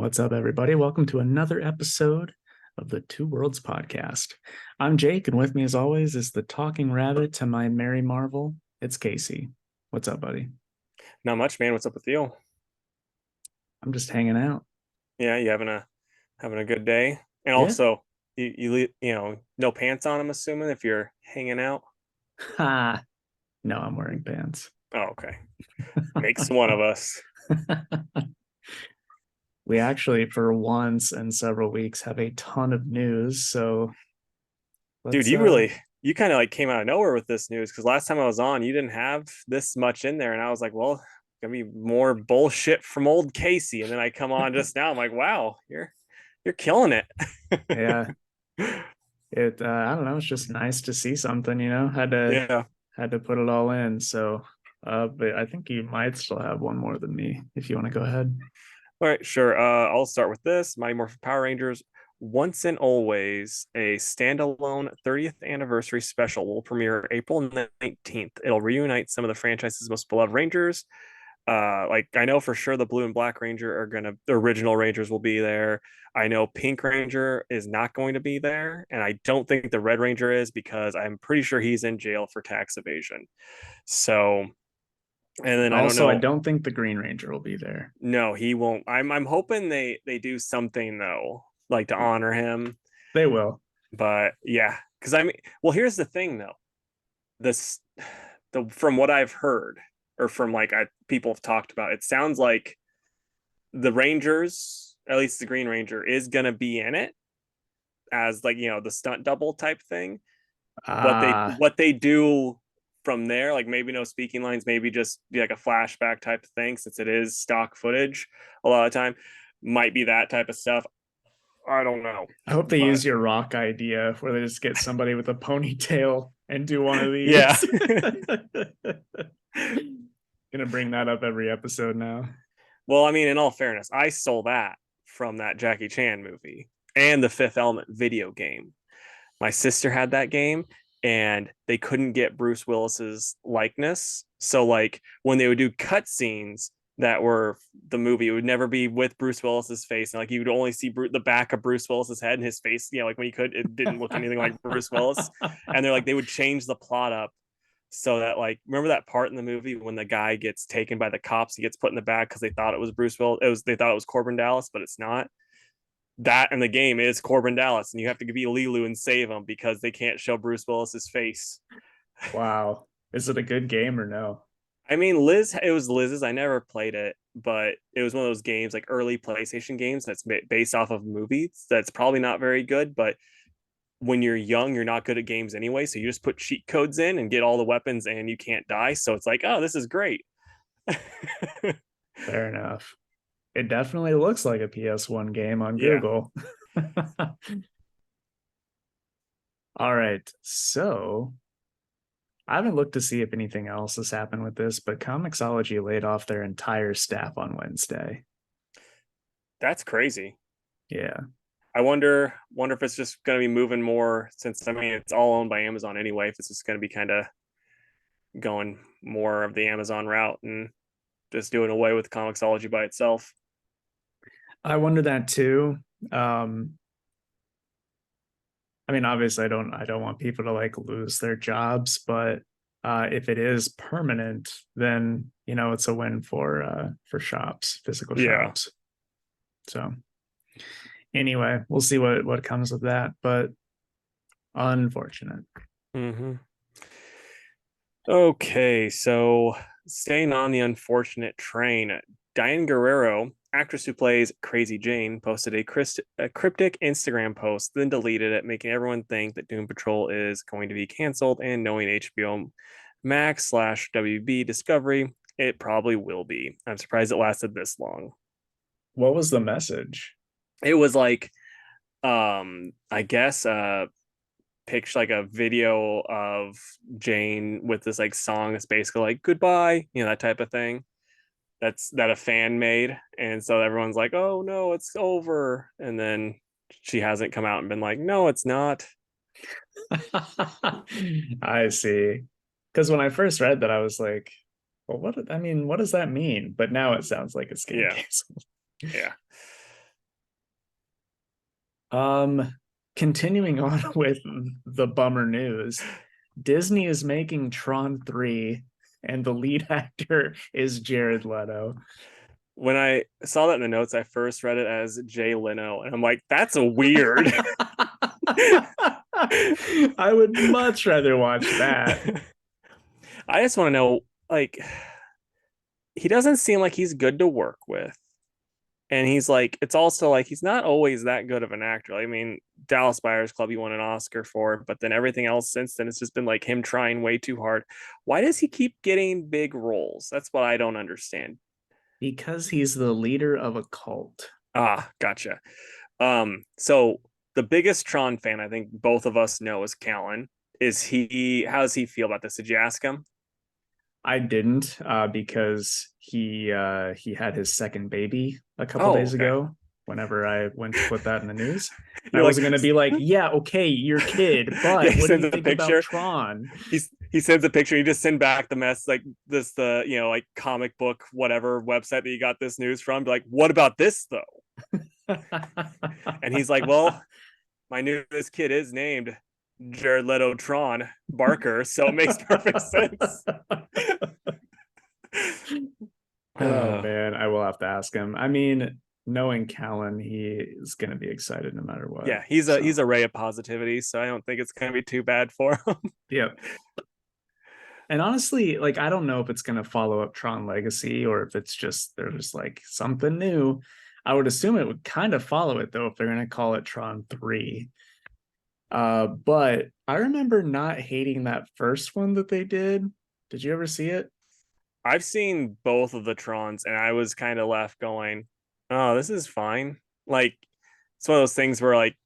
What's up, everybody? Welcome to another episode of the Two Worlds podcast. I'm Jake, and with me, as always, is the talking rabbit to my Mary Marvel. It's Casey. What's up, buddy? Not much, man. What's up with you? I'm just hanging out. Yeah, you having a good day? And Yeah. also, no pants on. I'm assuming if you're hanging out. Ha. No, I'm wearing pants. Oh, okay. Makes one of us, We actually, for once in several weeks, have a ton of news. So dude. let's You kind of like came out of nowhere with this news because last time I was on, you didn't have this much in there, and I was like, well, gonna be more bullshit from old Casey. And then I come on just now. I'm like, wow, you're killing it. yeah. I don't know, it's just nice to see something, Had to Yeah. had to put it all in. So but I think you might still have one more than me if you want to go ahead. All right, sure. I'll start with this. Mighty Morphin Power Rangers Once and Always, a standalone 30th anniversary special will premiere April 19th. It'll reunite some of the franchise's most beloved Rangers. Like I know for sure the Blue and Black Ranger the original Rangers will be there. I know Pink Ranger is not going to be there, and I don't think the Red Ranger is because I'm pretty sure he's in jail for tax evasion. So, and then I don't Also, I know. don't think the Green Ranger will be there. No, he won't. I'm hoping they do something though, like to honor him. They will. But yeah, because I mean, well, here's the thing though. This the From what I've heard or from people have talked about, it sounds like the Rangers, at least the Green Ranger, is gonna be in it as the stunt double type thing. What they Uh what they do from there, like maybe no speaking lines, maybe just be like a flashback type of thing, since it is stock footage a lot of time, might be that type of stuff. I don't know, I hope they but use your rock idea where they just get somebody with a ponytail and do one of yeah. these. Gonna bring that up every episode now. Well, I mean, in all fairness, I stole that from that Jackie Chan movie and the Fifth Element video game. My sister had that game, and they couldn't get Bruce Willis's likeness. So like when they would do cutscenes that were the movie, it would never be with Bruce Willis's face, and like you would only see the back of Bruce Willis's head and his face. Like when you could, it didn't look anything like Bruce Willis. And they would change the plot up so that, like, remember that part in the movie when the guy gets taken by the cops, he gets put in the bag because they thought it was Bruce Willis. They thought it was Corbin Dallas, but it's not. That in the game is Corbin Dallas, and you have to be Lilu and save him because they can't show Bruce Willis's face. Wow. Is it a good game or no? I mean, it was Liz's. I never played it, but it was one of those games, like early PlayStation games, that's based off of movies. That's probably not very good, but when you're young, you're not good at games anyway. So you just put cheat codes in and get all the weapons, and you can't die. So it's like, oh, this is great. Fair enough. It definitely looks like a PS1 game on Yeah. Google. All right. So I haven't looked to see if anything else has happened with this, but Comixology laid off their entire staff on Wednesday. That's crazy. Yeah. I wonder if it's just going to be moving more, since I mean it's all owned by Amazon anyway. If it's just going to be kind of going more of the Amazon route and just doing away with Comixology by itself. I wonder that too. Um, I mean, obviously I don't want people to like lose their jobs, but if it is permanent, then it's a win for shops, physical Yeah. shops. So anyway, we'll see what comes of that, but unfortunate. Mm-hmm. Okay, so staying on the unfortunate train, Diane Guerrero, actress who plays Crazy Jane, posted a cryptic Instagram post, then deleted it, making everyone think that Doom Patrol is going to be canceled. And knowing HBO Max slash WB Discovery, it probably will be. I'm surprised it lasted this long. What was the message? It was like, I guess, picture like a video of Jane with this like song that's basically like goodbye, that type of thing. That a fan made, and so everyone's like, "Oh no, it's over," and then she hasn't come out and been like, "No, it's not." I see. Because when I first read that, I was like, well, what does that mean? But now it sounds like it's getting Yeah, canceled. yeah. Um, Continuing on with the bummer news, Disney is making Tron 3, and the lead actor is Jared Leto. When I saw that in the notes, I first read it as Jay Leno, and I'm like, that's a weird. I would much rather watch that. I just want to know, like, he doesn't seem like he's good to work with. And he's like, it's also like he's not always that good of an actor. I mean, Dallas Buyers Club, he won an Oscar for, but then everything else since then, it's just been like him trying way too hard. Why does he keep getting big roles? That's what I don't understand. Because he's the leader of a cult. Ah, gotcha. So the biggest Tron fan I think both of us know is Callan. How does he feel about this? Did you ask him? I didn't because he had his second baby a couple Oh, days okay. ago whenever I went to put that in the news. And I You're like, wasn't going to be like, yeah, okay, your kid, yeah, but he what do sends you a think about picture. Tron? He sends a picture. You just send back the mess like this, the like comic book whatever website that you got this news from. Be like, what about this though? And he's like, well, my newest kid is named Jared Leto Tron Barker, so it makes perfect sense. Oh man, I will have to ask him. I mean, knowing Callan, he is going to be excited no matter what. Yeah, he's So, a ray of positivity, so I don't think it's gonna be too bad for him. yeah. And honestly, like I don't know if it's going to follow up Tron Legacy or if it's just there's like something new. I would assume it would kind of follow it though if they're going to call it Tron 3. But I remember not hating that first one that they did. Did you ever see it? I've seen both of the Trons, and I was kind of left going, "Oh, this is fine." Like it's one of those things where, like,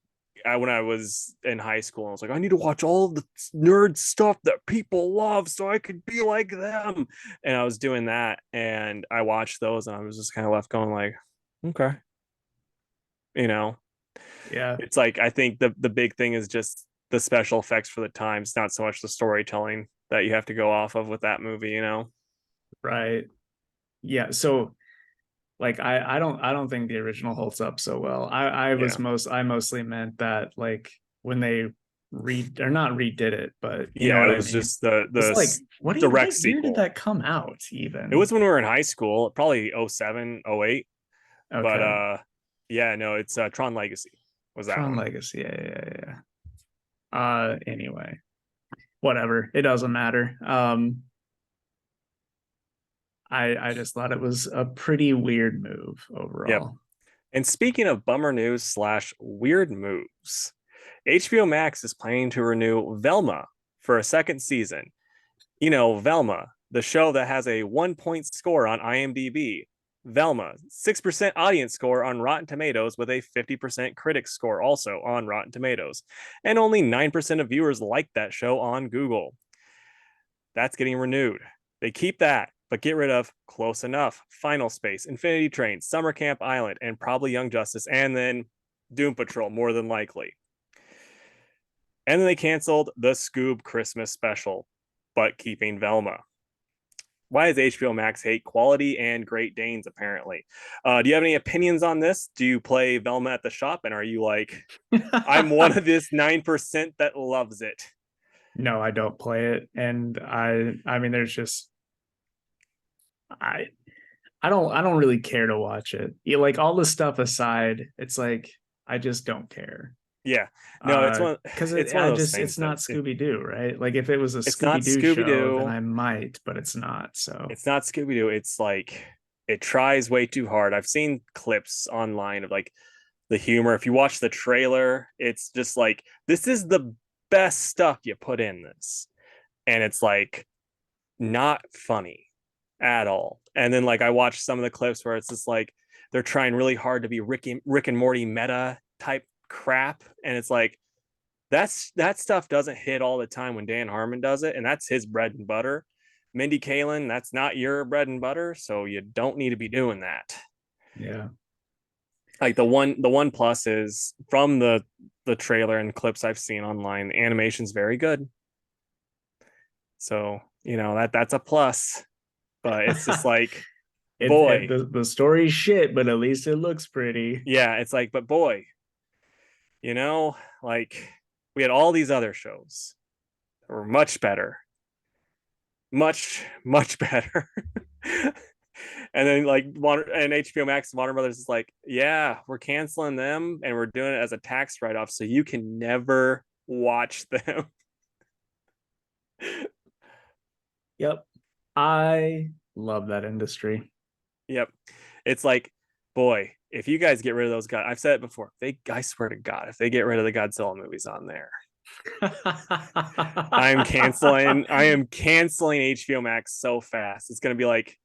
when I was in high school, I was like, "I need to watch all the nerd stuff that people love, so I could be like them." And I was doing that, and I watched those, and I was just kind of left going, like, "Okay," you know. Yeah, It's like I think the big thing is just the special effects for the times, not so much the storytelling that you have to go off of with that movie, you know. right. Yeah, so like I don't think the original holds up so well. Yeah. I mostly meant that like when they or not redid it, but you know Yeah, what it I was mean. just the It's like direct what year did sequel. that come out It even? was when we were in high school, probably 07, 08. But Okay. yeah, no, it's Tron Legacy was that Tron one. Legacy. Yeah. Anyway, whatever. It doesn't matter. I just thought it was a pretty weird move Yep. overall. And speaking of bummer news slash weird moves, HBO Max is planning to renew Velma for a second season. You know, Velma, the show that has a 1 point score on IMDb. Velma, 6% audience score on Rotten Tomatoes with a 50% critic score also on Rotten Tomatoes. And only 9% of viewers like that show on Google. That's getting renewed. They keep that, but get rid of Close Enough, Final Space, Infinity Train, Summer Camp Island, and probably Young Justice, and then Doom Patrol, more than likely. And then they canceled the Scoob Christmas special, but keeping Velma. Why does HBO Max hate quality and Great Danes, apparently? Do you have any opinions on this? Do you play Velma at the shop? And are you like, I'm one of this 9% that loves it? No, I don't play it, and I mean, there's just I I don't really care to watch it. Yeah, like all the stuff aside, it's like I just don't care. Yeah. No, Because it's one of those it's things that not Scooby Doo, right? Like if it was a it's not Scooby Doo Scooby show, then Doo. I might, but it's not. So It's not Scooby Doo. It's like it tries way too hard. I've seen clips online of like the humor. If you watch the trailer, it's just like this is the best stuff you put in this. And it's like not funny at all. And then like I watched some of the clips where it's just like they're trying really hard to be Rick and Morty meta type crap. And it's like that stuff doesn't hit all the time when Dan Harmon does it, and that's his bread and butter. Mindy Kaling, that's not your bread and butter, so you don't need to be doing that. yeah. Like the one plus is from the trailer and clips I've seen online, the animation's very good. So, you know, that's a plus. But it's just like, boy, The story's shit, but at least it looks pretty. yeah, it's like, but boy, you know, like we had all these other shows that were much better, much better. And then like and HBO Max, Warner Brothers is like, yeah, we're canceling them and we're doing it as a tax write-off, so you can never watch them. Yep. I love that industry. Yep. It's like, boy, if you guys get rid of those guys, I've said it before. I swear to God, if they get rid of the Godzilla movies on there, I am canceling HBO Max so fast. It's gonna be like,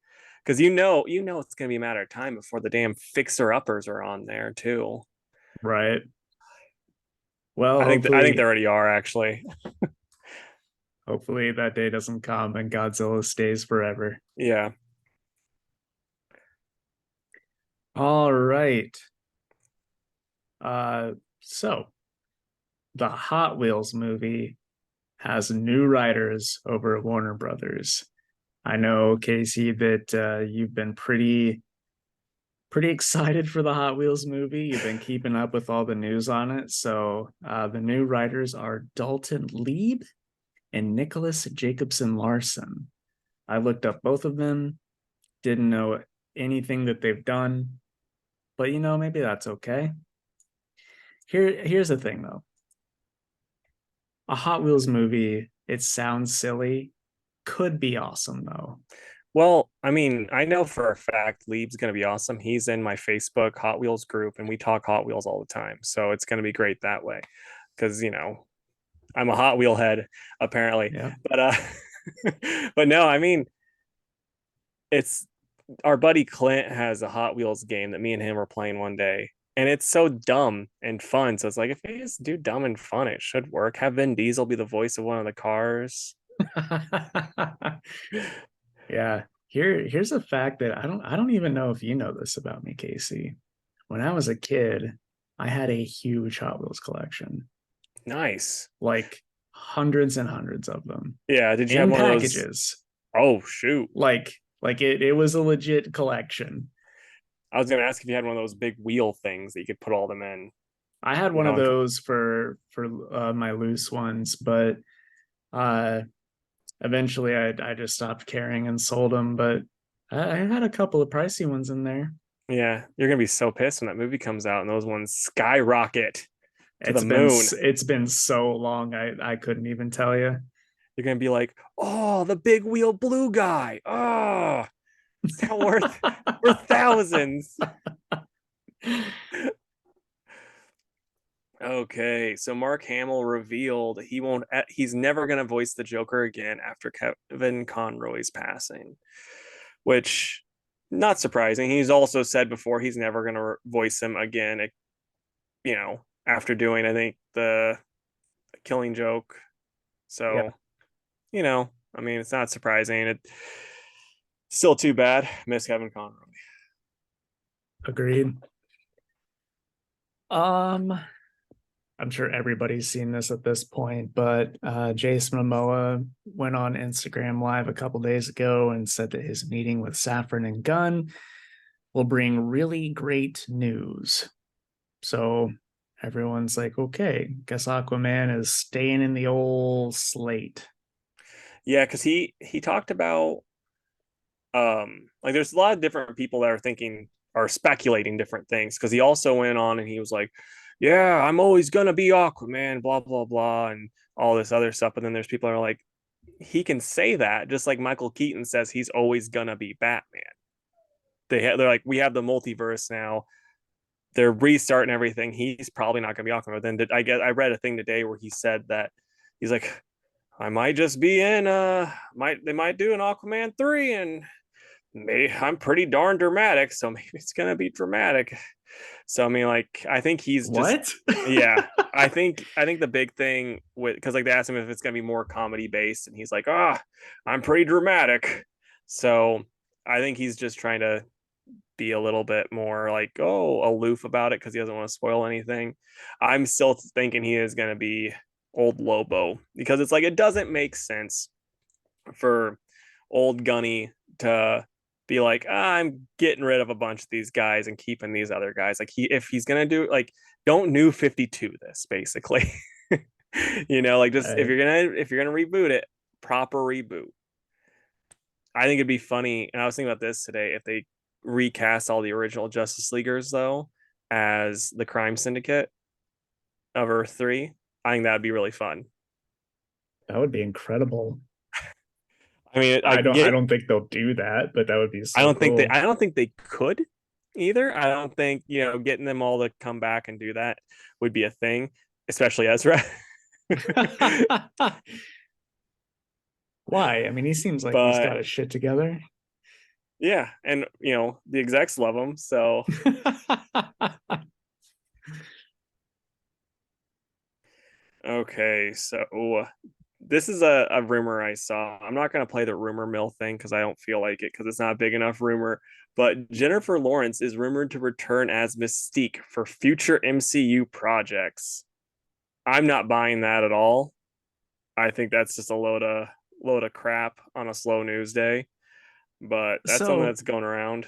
because it's gonna be a matter of time before the damn fixer uppers are on there too. Right. Well, I think they hopefully, already are actually. hopefully that day doesn't come and Godzilla stays forever. Yeah. All right. So the Hot Wheels movie has new writers over at Warner Brothers. I know, Casey, that you've been pretty excited for the Hot Wheels movie. You've been keeping up with all the news on it. So the new writers are Dalton Lieb and Nicholas Jacobson Larson. I looked up both of them, didn't know anything that they've done, but maybe that's okay. Here's the thing though. A Hot Wheels movie, it sounds silly, could be awesome though. Well, I mean, I know for a fact Lieb's going to be awesome. He's in my Facebook Hot Wheels group and we talk Hot Wheels all the time. So it's going to be great that way. Because, I'm a Hot Wheel head, apparently. Yeah. But, but no, I mean, it's our buddy Clint has a Hot Wheels game that me and him were playing one day. And it's so dumb and fun. So it's like, if you just do dumb and fun, it should work. Have Vin Diesel be the voice of one of the cars. Yeah. Here's a fact that I don't even know if you know this about me, Casey. When I was a kid, I had a huge Hot Wheels collection, Nice. like hundreds and hundreds of them Yeah. Did you have in one of those? packages. Oh, shoot. Like it was a legit collection. I was going to ask if you had one of those big wheel things that you could put all them in. I had one of those for my loose ones, but uh eventually I just stopped caring and sold them, but I had a couple of pricey ones in there. Yeah, you're gonna be so pissed when that movie comes out and those ones skyrocket to the It's been moon. it's been so long I couldn't even tell you. You're gonna be like, "Oh, the big wheel blue guy. Oh, it's now worth thousands." Okay, so Mark Hamill revealed he's never gonna voice the Joker again after Kevin Conroy's passing, which not surprising. He's also said before he's never gonna voice him again. After doing I think the Killing Joke. Yeah, So, I mean, it's not surprising. It's still too bad. Miss Kevin Conroy. agreed. Um, I'm sure everybody's seen this at this point, but Jason Momoa went on Instagram Live a couple days ago and said that his meeting with Safran and Gunn will bring really great news. So everyone's like, okay, guess Aquaman is staying in the old slate. Yeah, because he talked about like there's a lot of different people that are speculating different things because he also went on and he was like, yeah, I'm always gonna be Aquaman, blah blah blah, and all this other stuff. But then there's people that are like, he can say that just like Michael Keaton says he's always gonna be Batman. They're like, we have the multiverse now. They're restarting everything. He's probably not gonna be Aquaman. But then I read a thing today where he said that he's like, I might just be in they might do an Aquaman 3 and I'm pretty darn dramatic, so maybe it's gonna be dramatic. So I mean, like, I think he's just What? yeah. I think the big thing with because like they asked him if it's gonna be more comedy based, and he's like, I'm pretty dramatic. So I think he's just trying to be a little bit more like aloof about it because he doesn't want to spoil anything. I'm still thinking he is gonna be old Lobo because it's like it doesn't make sense for old Gunny to be like, I'm getting rid of a bunch of these guys and keeping these other guys. Like if he's gonna do like, don't New 52 this basically. Like just Right. if you're gonna reboot it, proper reboot. I think it'd be funny, and I was thinking about this today, if they recast all the original Justice Leaguers though as the crime syndicate of Earth 3. I think that'd be really fun. That would be incredible. I mean, I I don't get I it. don't think they'll do that, but that would be so cool. I don't think they could either. I don't think, getting them all to come back and do that would be a thing, especially Ezra. Why? I mean, he seems like he's But got his shit together. yeah, and the execs love him, so okay, so this is a rumor I saw. I'm not going to play the rumor mill thing because I don't feel like it because it's not a big enough rumor. But Jennifer Lawrence is rumored to return as Mystique for future MCU projects. I'm not buying that at all. I think that's just a load of crap on a slow news day. But that's something So, that's going around.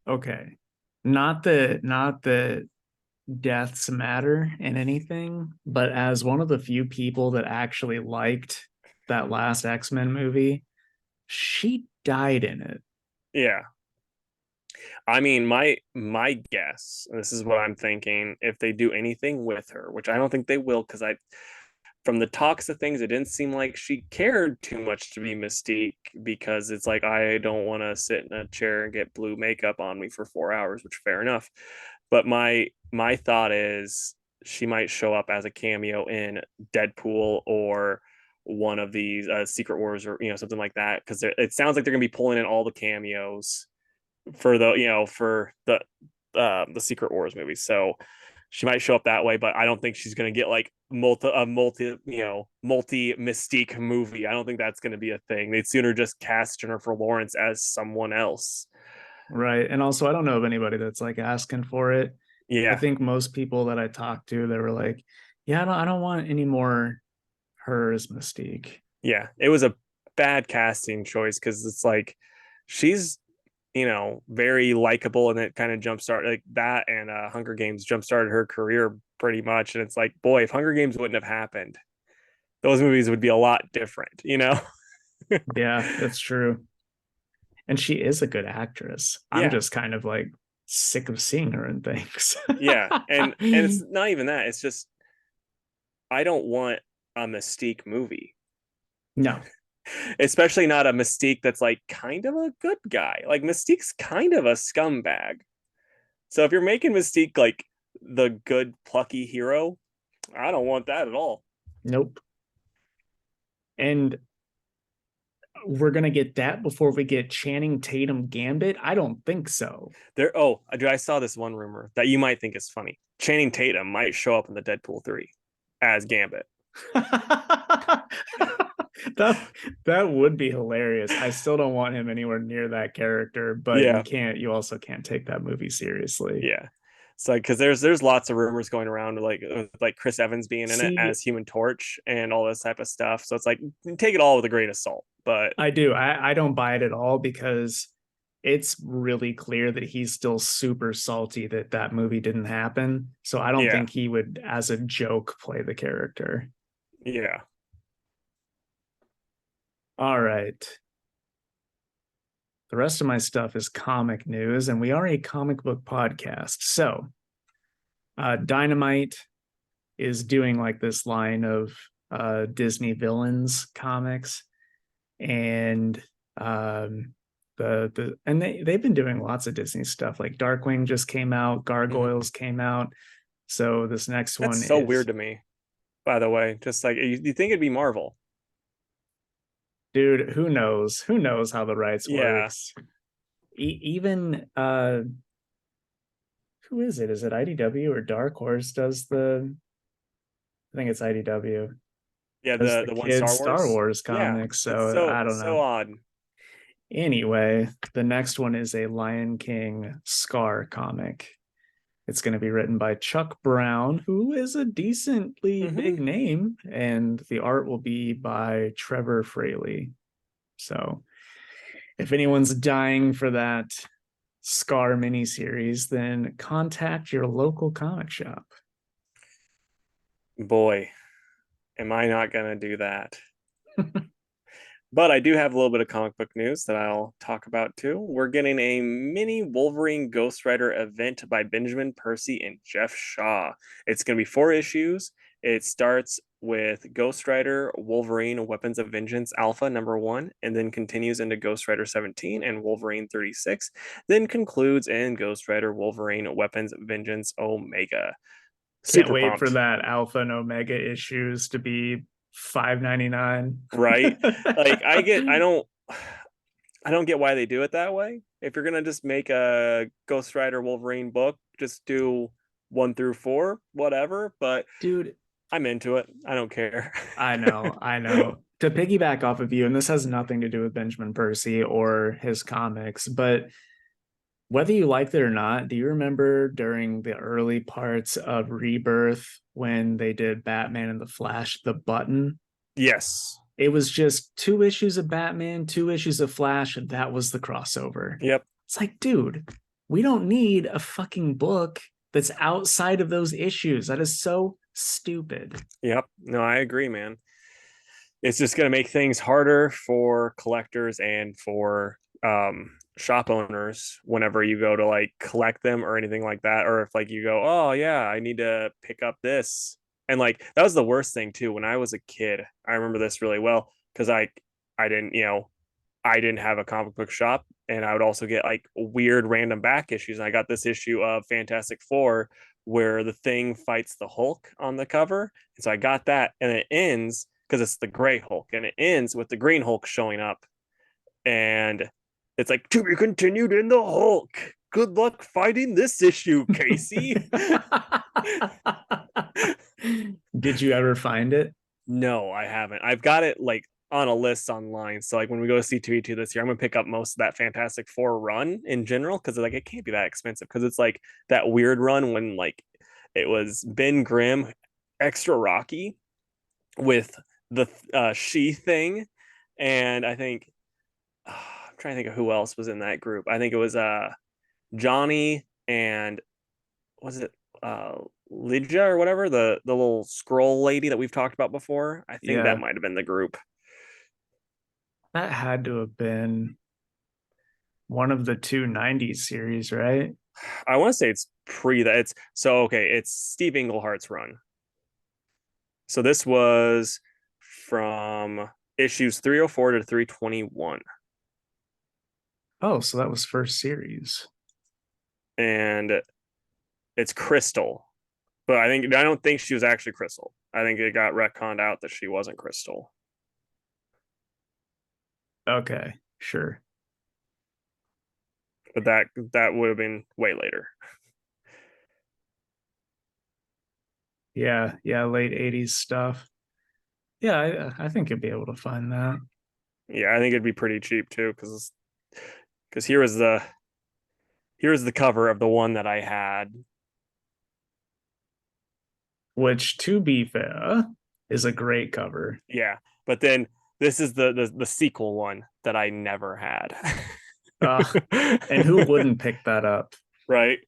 okay. Not the deaths matter in anything, but as one of the few people that actually liked that last X-Men movie, she died in it. Yeah. I mean, my guess, and this is what I'm thinking, if they do anything with her, which I don't think they will, because I from the talks of things, it didn't seem like she cared too much to be Mystique because it's like I don't want to sit in a chair and get blue makeup on me for 4 hours, which fair enough. But my thought is she might show up as a cameo in Deadpool or one of these Secret Wars or something like that because it sounds like they're gonna be pulling in all the cameos for the Secret Wars movies. So she might show up that way, but I don't think she's going to get like multi Mystique movie. I don't think that's going to be a thing. They'd sooner just cast Jennifer Lawrence as someone else. Right. And also, I don't know of anybody that's like asking for it. I Yeah, think most people that I talked to, they were like, yeah, I don't want any more her as Mystique. yeah. It was a bad casting choice because it's like she's very likable, and it kind of jumpstarted like that, and Hunger Games jumpstarted her career pretty much. And it's like, boy, if Hunger Games wouldn't have happened, those movies would be a lot different. Yeah, that's true. And she is a good actress. I'm Yeah, just kind of like sick of seeing her in things. yeah, and it's not even that. It's just I don't want a Mystique movie, No, especially not a Mystique that's like kind of a good guy. Like Mystique's kind of a scumbag. So if you're making Mystique like the good plucky hero, I don't want that at all. nope. And we're gonna get that before we get Channing Tatum Gambit? I don't think so. Dude, I saw this one rumor that you might think is funny. Channing Tatum might show up in the Deadpool 3 as Gambit. that that would be hilarious. I still don't want him anywhere near that character, but Yeah, you also can't take that movie seriously. yeah. It's like because there's lots of rumors going around like Chris Evans being in it See, as Human Torch and all this type of stuff. So it's like take it all with a grain of salt. But I do. I don't buy it at all because it's really clear that he's still super salty that that movie didn't happen. So I don't yeah, think he would, as a joke, play the character. yeah. All right. The rest of my stuff is comic news, and we are a comic book podcast. So, Dynamite is doing like this line of Disney villains comics, and they've been doing lots of Disney stuff. Like Darkwing just came out, Mhm. Gargoyles came out. So this next That's one so is, weird to me. By the way, just like you think it'd be Marvel. dude, who knows? Who knows how the rights Yeah, works? Even who is it? Is it IDW or Dark Horse does the, I think it's IDW, yeah. does The the the one kids Star Star Wars. Wars Yeah, comics. it's So so I don't it's so know. odd. Anyway, the next one is a Lion King Scar comic. It's going to be written by Chuck Brown, who is a decently Hmm. big name, and the art will be by Trevor Fraley. So If anyone's dying for that Scar miniseries, then contact your local comic shop. Boy, am I not gonna do that. But I do have a little bit of comic book news that I'll talk about too. We're getting a mini Wolverine Ghost Rider event by Benjamin Percy and Jeff Shaw. It's going to be 4 issues. It starts with Ghost Rider Wolverine Weapons of Vengeance Alpha #1, and then continues into Ghost Rider 17 and Wolverine 36, then concludes in Ghost Rider Wolverine Weapons of Vengeance Omega. Can't Super wait for pumped, that Alpha and Omega issues to be $5.99. right? Like I don't get why they do it that way. If you're gonna just make a Ghost Rider Wolverine book, just do 1 through 4, whatever. But Dude, I'm into it. I don't care. I know. To piggyback off of you, and this has nothing to do with Benjamin Percy or his comics, but whether you liked it or not, do you remember during the early parts of Rebirth when they did Batman and the Flash, the button? Yes. It was just 2 issues of Batman, 2 issues of Flash, and that was the crossover. Yep. It's like, dude, we don't need a fucking book that's outside of those issues. That is so stupid. Yep. No, I agree, man. It's just gonna make things harder for collectors and for shop owners whenever you go to like collect them or anything like that. Or if like you go, oh yeah, I need to pick up this. And like that was the worst thing too. When I was a kid, I remember this really well because I didn't, I didn't have a comic book shop, and I would also get like weird random back issues. And I got this issue of Fantastic Four where the Thing fights the Hulk on the cover. And so I got that, and it ends because it's the gray Hulk, and it ends with the green Hulk showing up. And it's like, to be continued in the Hulk. Good luck fighting this issue, Casey. Did you ever find it? No, I haven't. I've got it like on a list online. So like when we go to C2E2 this year, I'm gonna pick up most of that Fantastic Four run in general because like it can't be that expensive because it's like that weird run when like it was Ben Grimm, extra Rocky with the She Thing, and I think I'm trying to think of who else was in that group. I think it was Johnny and was it uh Lydia or whatever, the little scroll lady that we've talked about before. I think that Yeah, might have been the group. that had to have been one of the two '90s series, right? I want to say it's pre that. It's so okay. It's Steve Englehart's run. So this was from issues 304 to 321, Oh, so that was first series. and it's Crystal. But I don't think she was actually Crystal. I think it got retconned out that she wasn't Crystal. Okay, sure. But that would have been way later. Yeah, yeah, late '80s stuff. Yeah, I think you'd be able to find that. Yeah, I think it'd be pretty cheap too, because here's the cover of the one that I had. Which, to be fair, is a great cover. Yeah, but then this is the sequel one that I never had. And who wouldn't pick that up? Right.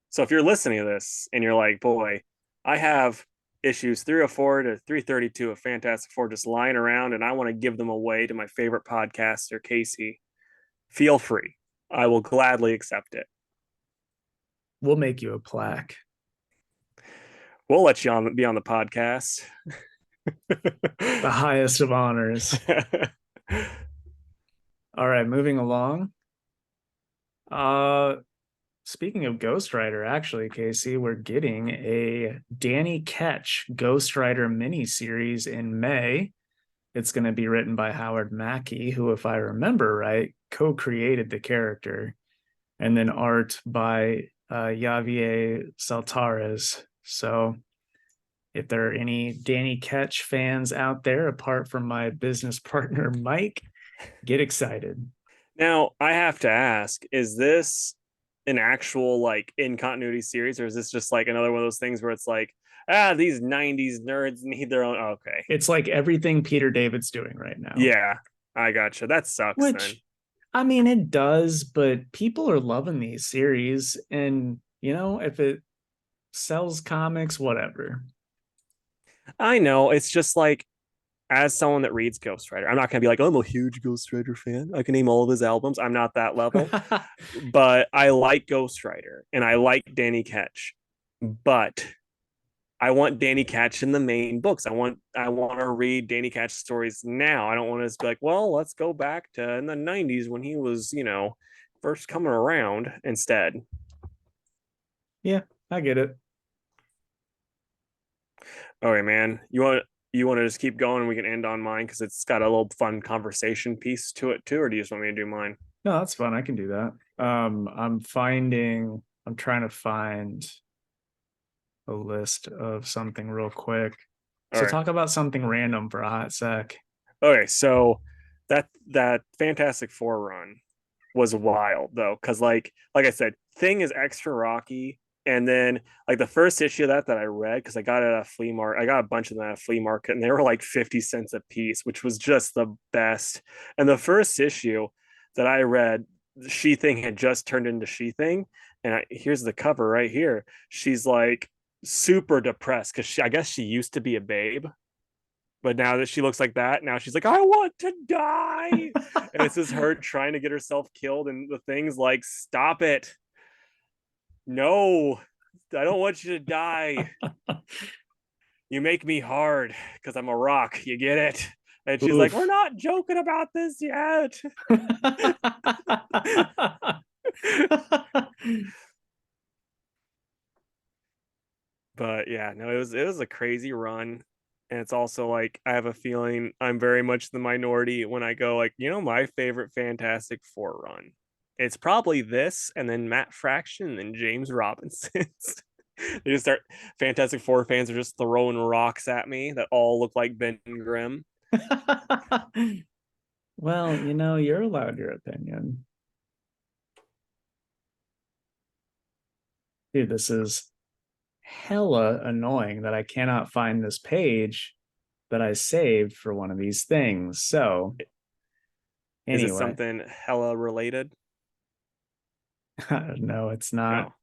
So if you're listening to this and you're like, boy, I have issues 304 to 332 of Fantastic Four just lying around and I want to give them away to my favorite podcaster, Casey, feel free. I will gladly accept it. We'll make you a plaque. We'll let you be on the podcast. The highest of honors. All right, moving along. Uh Speaking of Ghost Rider, actually, Casey, we're getting a Danny Ketch Ghost Rider miniseries in May. It's going to be written by Howard Mackey, who, if I remember right, co-created the character, and then art by Javier Saltares. So if there are any Danny Ketch fans out there, apart from my business partner, Mike, get excited. Now, I have to ask, is this an actual like in continuity series, or is this just like another one of those things where it's like, these 90s nerds need their own. Okay. It's like everything Peter David's doing right now. Yeah, I gotcha. That sucks then. Which, I mean, it does, but people are loving these series. And, if it sells comics, whatever. I know. It's just like, as someone that reads Ghost Rider, I'm not going to be like, oh, I'm a huge Ghost Rider fan. I can name all of his albums. I'm not that level, but I like Ghost Rider and I like Danny Ketch. But I want Danny Ketch in the main books. I want to read Danny Ketch stories now. I don't want to be like, well, let's go back to in the 90s when he was, first coming around instead. Yeah, I get it. All right, man. You want to just keep going and we can end on mine because it's got a little fun conversation piece to it too, or do you just want me to do mine? No, that's fun. I can do that. I'm trying to find a list of something real quick. All So right. talk about something random for a hot sec. Okay, so that Fantastic Four run was wild though, because like I said, Thing is extra rocky, and then like the first issue of that I read because I got it at a flea market, I got a bunch of them at a flea market, and they were like 50 cents a piece, which was just the best. And the first issue that I read, She Thing had just turned into She Thing, and here's the cover right here. She's like super depressed because I guess she used to be a babe, but now that she looks like that, now she's like, I want to die. And this is her trying to get herself killed. And the Thing's like, stop it. No, I don't want you to die. You make me hard because I'm a rock. You get it? And she's like, we're Oof. not joking about this yet. But yeah, no, it was a crazy run. And it's also like I have a feeling I'm very much the minority when I go like, my favorite Fantastic Four run. It's probably this and then Matt Fraction and then James Robinson's. They just start Fantastic Four fans are just throwing rocks at me that all look like Ben Grimm. Well, you're allowed your opinion. Dude, this is hella annoying that I cannot find this page that I saved for one of these things. So, Is it anyway, something hella related? no, it's not.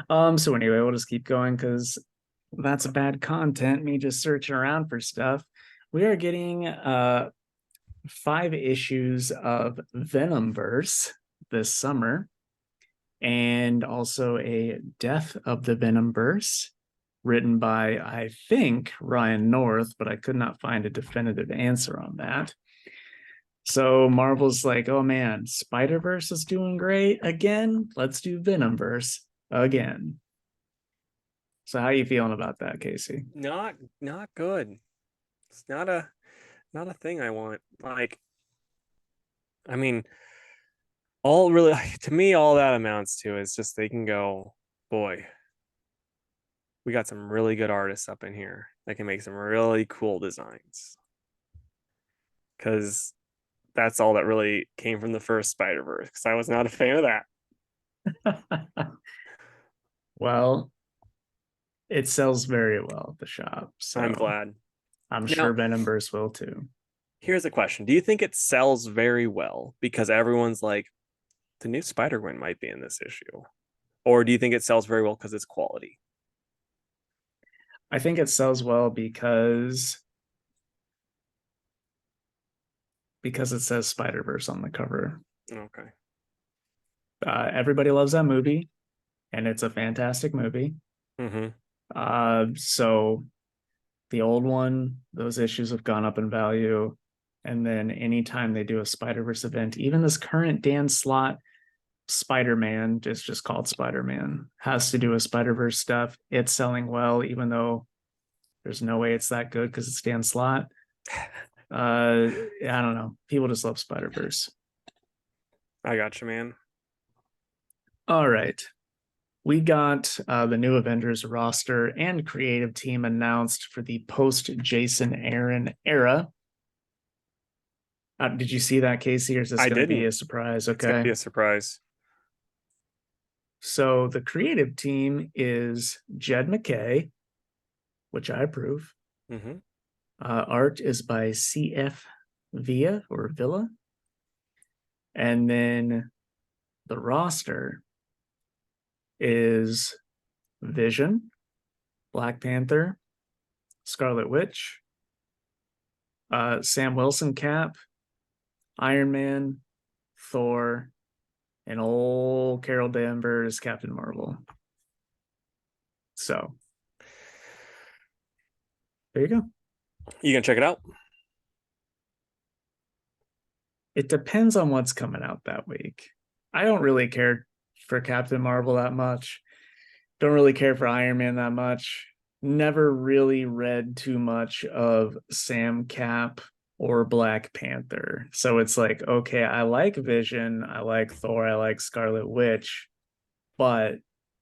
No. So anyway, we'll just keep going because that's bad content, me just searching around for stuff. We are getting 5 issues of Venomverse this summer, and also a Death of the Venomverse written by, I think, Ryan North, but I could not find a definitive answer on that. So Marvel's like, oh man, Spider-Verse is doing great again. Let's do Venomverse again. So how are you feeling about that, Casey? Not good. It's not a thing I want. Like, I mean, all really to me, all that amounts to is just they can go, boy, we got some really good artists up in here that can make some really cool designs. Because that's all that really came from the first Spider-Verse. Because I was not a fan of that. Well, it sells very well at the shop, I'm so glad. I'm Now, sure Venomverse will too. here's a question: do you think it sells very well because everyone's like, the new Spider-Gwen might be in this issue, or do you think it sells very well because it's quality? I think it sells well because it says Spider-Verse on the cover. Okay. Everybody loves that movie, and it's a fantastic movie. Mm-hmm. So the old one, those issues have gone up in value. And then anytime they do a Spider-Verse event, even this current Dan Slott Spider-Man, just called Spider-Man, has to do a Spider-Verse stuff. It's selling well, even though there's no way it's that good because it's Dan Slott. I don't know. People just love Spider-Verse. I got you, man. All right. We got the new Avengers roster and creative team announced for the post Jason Aaron era. Did you see that, Casey, or is this I going to be didn't. a surprise? It's gonna Okay. be a surprise. So the creative team is Jed McKay, which I approve. Mm-hmm. Art is by CF Villa. And then the roster is Vision, Black Panther, Scarlet Witch, Sam Wilson Cap, Iron Man, Thor, and old Carol Danvers Captain Marvel. So there you go. You gonna check it out? It depends on what's coming out that week. I don't really care for Captain Marvel that much. Don't really care for Iron Man that much. Never really read too much of Sam Cap or Black Panther. So it's like, okay, I like Vision, I like Thor, I like Scarlet Witch, but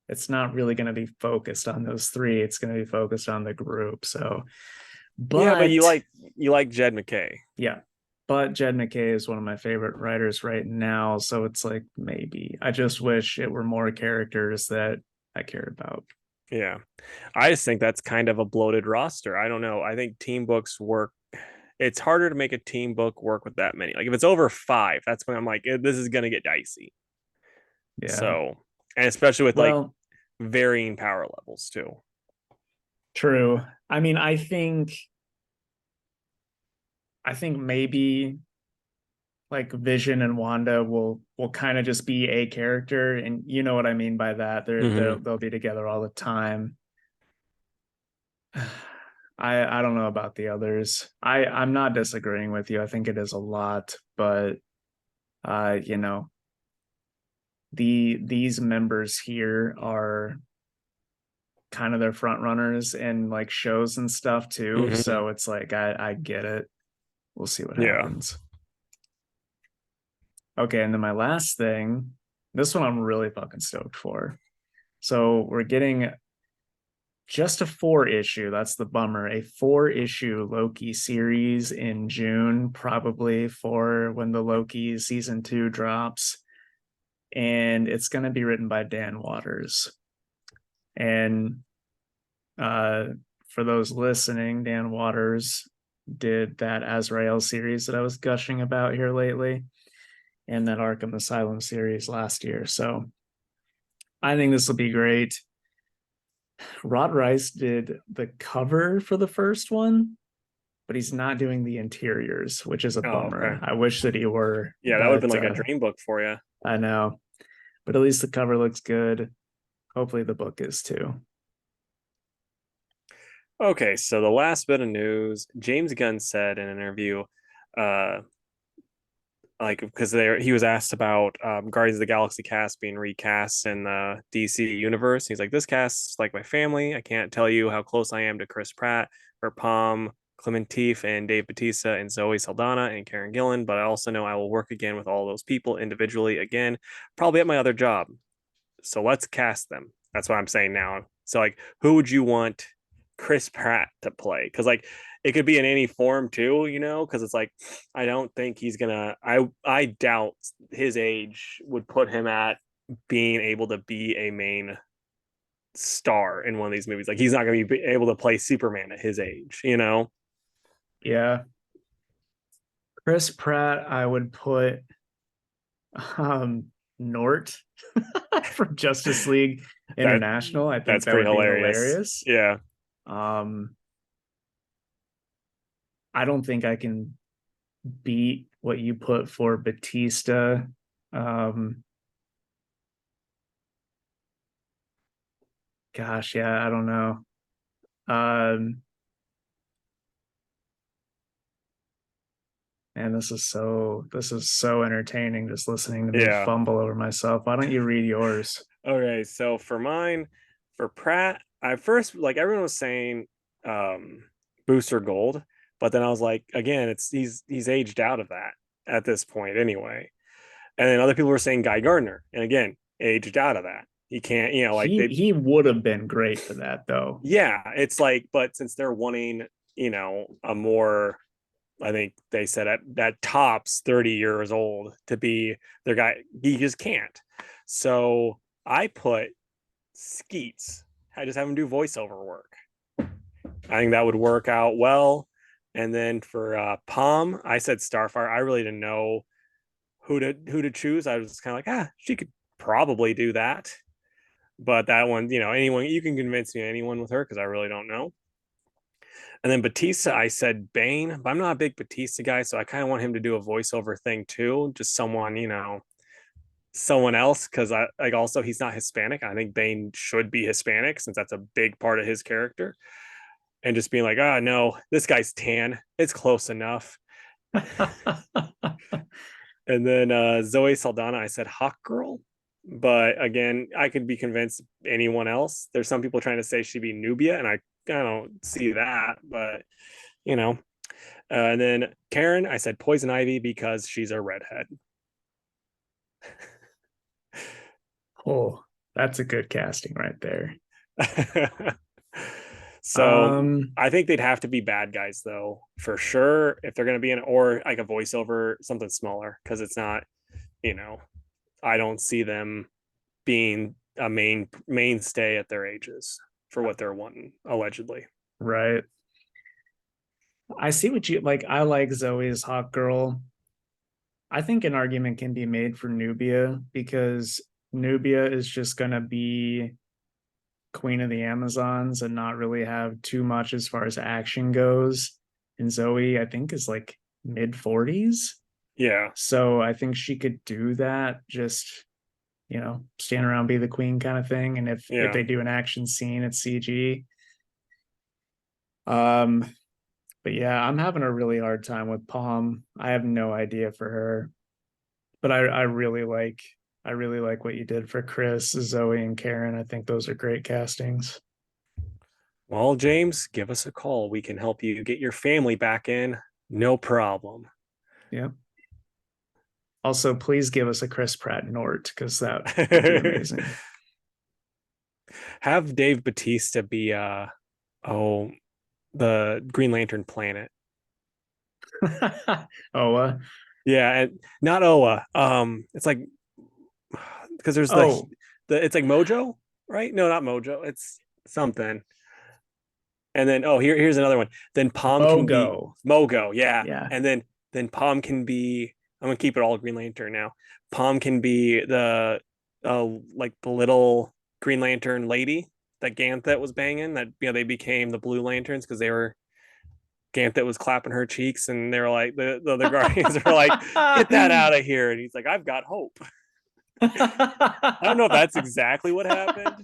it's not really going to be focused on those three. It's going to be focused on the group. So, Yeah, but but you like Jed McKay. yeah, but Jed McKay is one of my favorite writers right now. So it's like, maybe I just wish it were more characters that I cared about. Yeah. I just think that's kind of a bloated roster. I don't know. I think team books work. It's harder to make a team book work with that many. Like if it's over 5, that's when I'm like, this is gonna get dicey. Yeah. So, and especially with like Well, varying power levels too. true. I mean, I think maybe like Vision and Wanda will kind of just be a character, and you know what I mean by that. Mm-hmm. They'll be together all the time. I don't know about the others. I'm not disagreeing with you. I think it is a lot, but you know, these members here are kind of their front runners in like shows and stuff too. Mm-hmm. So it's like I get it. We'll see what Yeah. happens. Okay, and then my last thing, this one I'm really fucking stoked for. So we're getting just a 4 issue. That's the bummer. A 4 issue Loki series in June, probably for when the Loki season 2 drops. And it's going to be written by Dan Waters. And uh, for those listening, Dan Waters did that Azrael series that I was gushing about here lately, and that Arkham Asylum series last year. So I think this will be great. Rod Rice did the cover for the first one, but he's not doing the interiors, which is a Oh, okay. bummer. I wish that he were, Yeah, that would have been but like a dream book for you. I know. But at least the cover looks good. Hopefully the book is too. Okay, so the last bit of news, James Gunn said in an interview, uh, like because he was asked about Guardians of the Galaxy cast being recast in the DC universe. He's like, this cast is like my family. I can't tell you how close I am to Chris Pratt or Palm Clementif and Dave Bautista and Zoe Saldana and Karen Gillan, but I also know I will work again with all those people individually again, probably at my other job. So let's cast them. That's what I'm saying now. So like, who would you want Chris Pratt to play? Because like it could be in any form too, you know. Because it's like I don't think he's gonna. I doubt his age would put him at being able to be a main star in one of these movies. Like he's not gonna be able to play Superman at his age, you know. Yeah. Chris Pratt, I would put Nort from Justice League That International. I think that's that pretty would be hilarious. hilarious. Yeah. Um, I don't think I can beat what you put for Batista. Um, gosh, yeah, I don't know. Um, and this is so entertaining just listening to me Yeah. fumble over myself. Why don't you read yours? Okay, so for mine, for Pratt, I first like everyone was saying um Booster Gold, but then I was like, again, it's he's aged out of that at this point anyway. And then other people were saying Guy Gardner, and again, aged out of that. He can't, you know, like He they he would have been great for that though. yeah, it's like, but since they're wanting, a more I think they said at that tops 30 years old to be their guy, he just can't. So I put Skeets. I just have him do voiceover work. I think that would work out well. And then for Palm, I said Starfire. I really didn't know who to choose. I was just kind of like, she could probably do that. But that one, anyone, you can convince me anyone with her because I really don't know. And then Batista, I said Bane, but I'm not a big Batista guy, so I kind of want him to do a voiceover thing too, just someone else, because I like also he's not Hispanic. I think Bane should be Hispanic since that's a big part of his character. And just being like, no, this guy's tan. It's close enough. And then Zoe Saldana, I said Hawk Girl. But again, I could be convinced anyone else. There's some people trying to say she'd be Nubia, and I don't see that. But you know, and then Karen, I said Poison Ivy because she's a redhead. Oh, that's a good casting right there. So I think they'd have to be bad guys though, for sure, if they're going to be in, or like a voiceover, something smaller, because it's not, I don't see them being a mainstay at their ages for what they're wanting, allegedly. Right. I see what you like. I like Zoe's Hawk Girl. I think an argument can be made for Nubia because Nubia is just going to be Queen of the Amazons and not really have too much as far as action goes. And Zoe, I think, is like mid 40s. Yeah. So I think she could do that, just, stand around, be the queen kind of thing. And if they do an action scene, it's CG. But yeah, I'm having a really hard time with Palm. I have no idea for her. But I really like what you did for Chris, Zoe, and Karen. I think those are great castings. Well, James, give us a call. We can help you get your family back in. No problem. Yeah. Also, please give us a Chris Pratt Nort because that would be amazing. Have Dave Bautista be the Green Lantern planet. Oa. Yeah, and not Oa. It's like because there's it's like Mojo, right? No, not Mojo. It's something. And then here's another one. Then Palm can be Mogo, yeah. Yeah. And then Palm can be, I'm gonna keep it all Green Lantern now. Palm can be the like the little Green Lantern lady that Ganthet was banging, that they became the Blue Lanterns because Ganthet was clapping her cheeks, and they were like, the other Guardians were like, get that out of here. And he's like, I've got hope. I don't know if that's exactly what happened,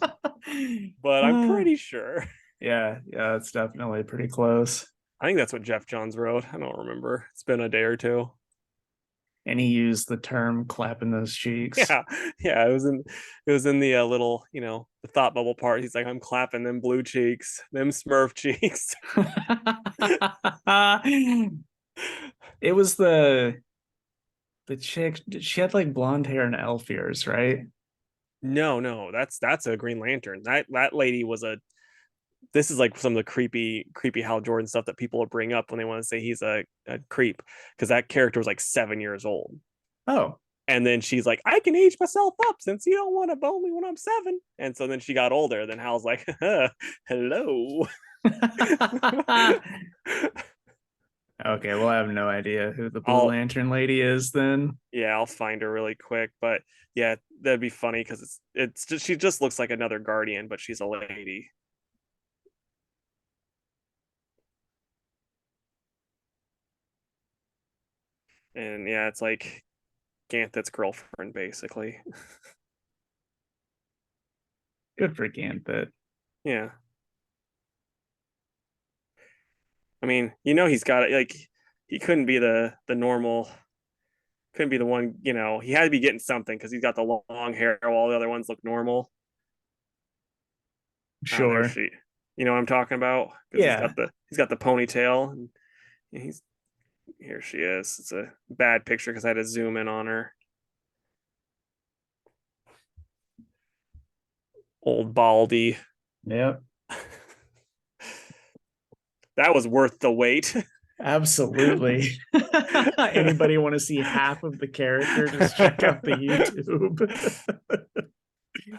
but I'm pretty sure. Yeah, it's definitely pretty close. I think that's what Jeff Johns wrote. I don't remember. It's been a day or two. And he used the term clapping those cheeks. Yeah. It was in the little, the thought bubble part. He's like, I'm clapping them blue cheeks, them Smurf cheeks. It was the chick. She had like blonde hair and elf ears, right? No, that's a Green Lantern. That lady was this is like some of the creepy Hal Jordan stuff that people will bring up when they want to say he's a creep, because that character was like 7 years old. Oh. And then she's like, I can age myself up since you don't want to bone me when I'm 7. And so then she got older. Then Hal's like, hello. Okay, well, I have no idea who the Blue Lantern lady is then. Yeah, I'll find her really quick. But yeah, that'd be funny because it's just, she just looks like another Guardian, but she's a lady. And yeah, it's like Ganthet's girlfriend, basically. Good for Ganthet. Yeah. I mean, he's got it. Like, he couldn't be the normal, couldn't be the one, he had to be getting something because he's got the long hair while all the other ones look normal. Sure. You know what I'm talking about? Yeah. He's got the ponytail, and here she is. It's a bad picture because I had to zoom in on her. Old Baldy. Yep. That was worth the wait. Absolutely. Anybody want to see half of the character? Just check out the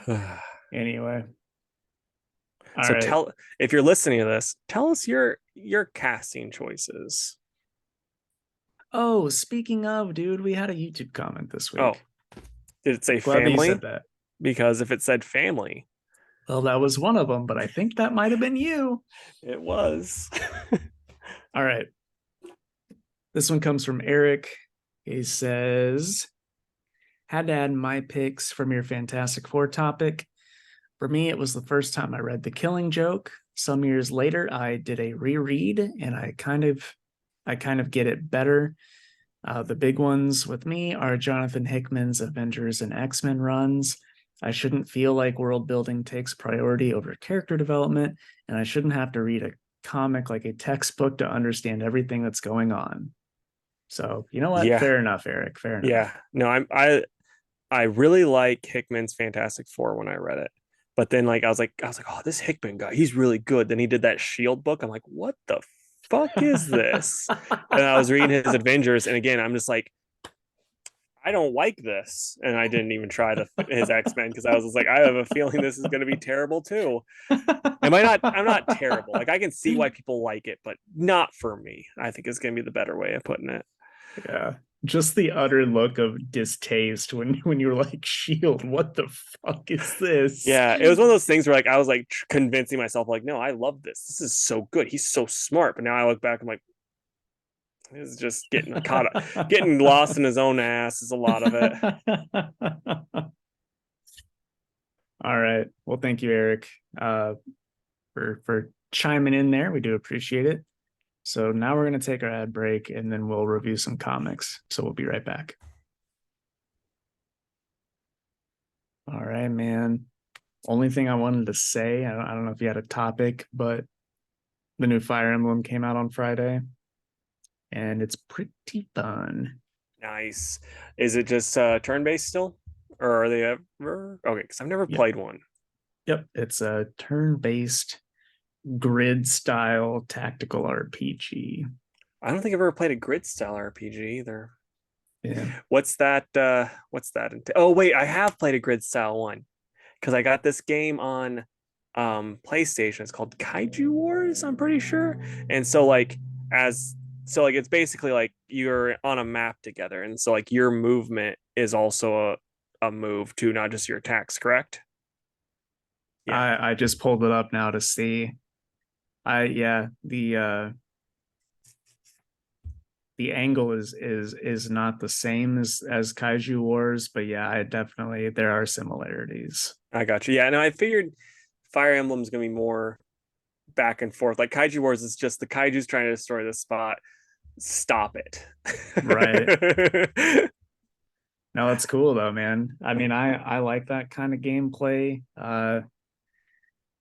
YouTube. Anyway. All So right. tell if you're listening to this, tell us your casting choices. Oh, speaking of, dude, we had a YouTube comment this Oh, week. did it say Glad that you said family? that. Because if it said family, Well, that was one of them, but I think that might have been you. it was. All right. This one comes from Eric. He says, had to add my picks from your Fantastic Four topic. For me, it was the first time I read The Killing Joke. Some years later, I did a reread, and I kind of get it better. The big ones with me are Jonathan Hickman's Avengers and X-Men runs. I shouldn't feel like world building takes priority over character development, and I shouldn't have to read a comic like a textbook to understand everything that's going on. So, you know what? Yeah, Fair enough, Eric. Fair enough. yeah. No, I really like Hickman's Fantastic Four when I read it. But then I was like, oh, this Hickman guy, he's really good. Then he did that Shield book. I'm like, what the fuck is this? And I was reading his Avengers, and again, I'm just like, I don't like this. And I didn't even try his X-Men because I was just like, I have a feeling this is gonna be terrible too. I'm not terrible. Like I can see why people like it, but not for me. I think is gonna be the better way of putting it. Yeah. Just the utter look of distaste when you were like, Shield, what the fuck is this? Yeah, it was one of those things where like I was like convincing myself like, no, I love this. This is so good. He's so smart. But now I look back, I'm like, he's just getting caught up, getting lost in his own ass is a lot of it. All right. Well, thank you, Eric, for chiming in there. We do appreciate it. So now we're gonna take our ad break and then we'll review some comics. So we'll be right back. All right, man. Only thing I wanted to say, I don't know if you had a topic, but the new Fire Emblem came out on Friday, and it's pretty fun. Nice. Is it just turn-based still? Or are they ever okay? Because I've never Yep, played one. yep. It's a turn-based grid style tactical RPG. I don't think I've ever played a grid style RPG either. Yeah. What's that? What's that? Oh wait, I have played a grid style one because I got this game on PlayStation. It's called Kaiju Wars, I'm pretty sure. And so like as so like it's basically like you're on a map together, and so like your movement is also a move too, not just your attacks, correct? Yeah. I just pulled it up now to see. I yeah, the angle is not the same as Kaiju Wars, but yeah, I definitely there are similarities. I got you. Yeah, no, I figured Fire Emblem's gonna be more back and forth. Like Kaiju Wars is just the kaiju's trying to destroy the spot. Stop it. Right. No, that's cool though, man. I mean, I like that kind of gameplay.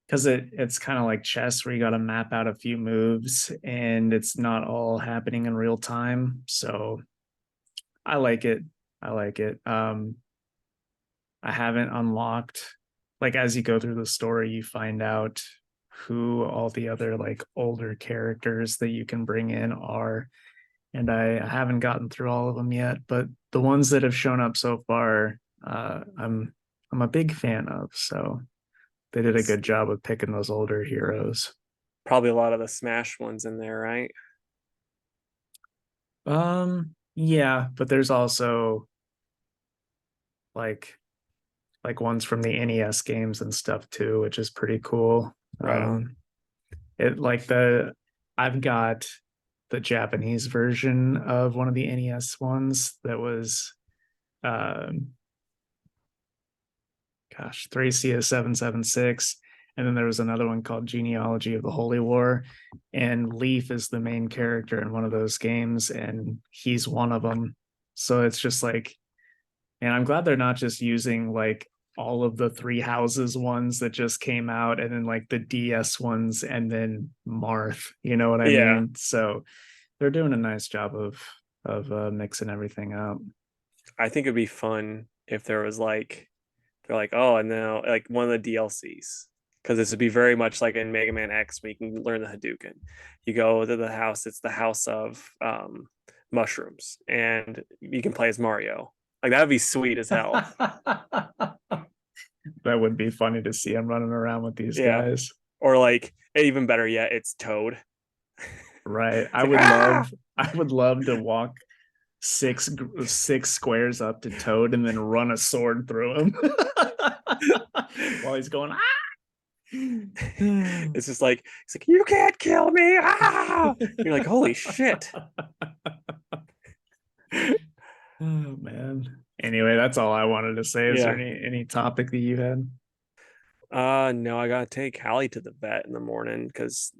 Because it's kind of like chess where you got to map out a few moves and it's not all happening in real time. So I like it. I like it. I haven't unlocked, like, as you go through the story, you find out who all the other like older characters that you can bring in are. And I haven't gotten through all of them yet, but the ones that have shown up so far, I'm a big fan of. So they did a good job of picking those older heroes. Probably a lot of the Smash ones in there, right? Yeah, but there's also like ones from the NES games and stuff too, which is pretty cool. Right on. It like the I've got the Japanese version of one of the NES ones that was um gosh, 3C 776. And then there was another one called Genealogy of the Holy War. And Leaf is the main character in one of those games, and he's one of them. So it's just like, and I'm glad they're not just using like all of the Three Houses ones that just came out and then like the DS ones and then Marth, you know what I Yeah, mean? So they're doing a nice job of mixing everything up. I think it'd be fun if there was like they're like, oh, and now like one of the DLCs. Because this would be very much like in Mega Man X where you can learn the Hadouken. You go to the house, it's the house of mushrooms, and you can play as Mario. Like that would be sweet as hell. That would be funny to see him running around with these Yeah. guys. Or like even better yet, it's Toad. Right. It's like ah. I would love to walk six squares up to Toad and then run a sword through him while he's going. It's just like it's like you can't kill me. Ah! You're like holy shit. Oh man. Anyway, that's all I wanted to say. Is there Yeah. any topic that you had? No, I gotta take Hallie to the vet in the morning because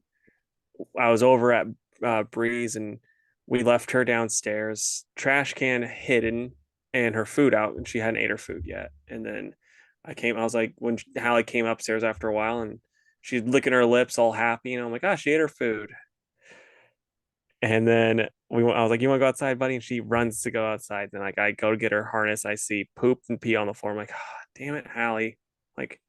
I was over at Breeze and we left her downstairs, trash can hidden, and her food out, and she hadn't ate her food yet. And then I was like, when Hallie came upstairs after a while, and she's licking her lips, all happy, and I'm like, oh, she ate her food. And then I was like, you want to go outside, buddy? And she runs to go outside. Then like I go to get her harness, I see poop and pee on the floor. I'm like, oh, damn it, Hallie! Like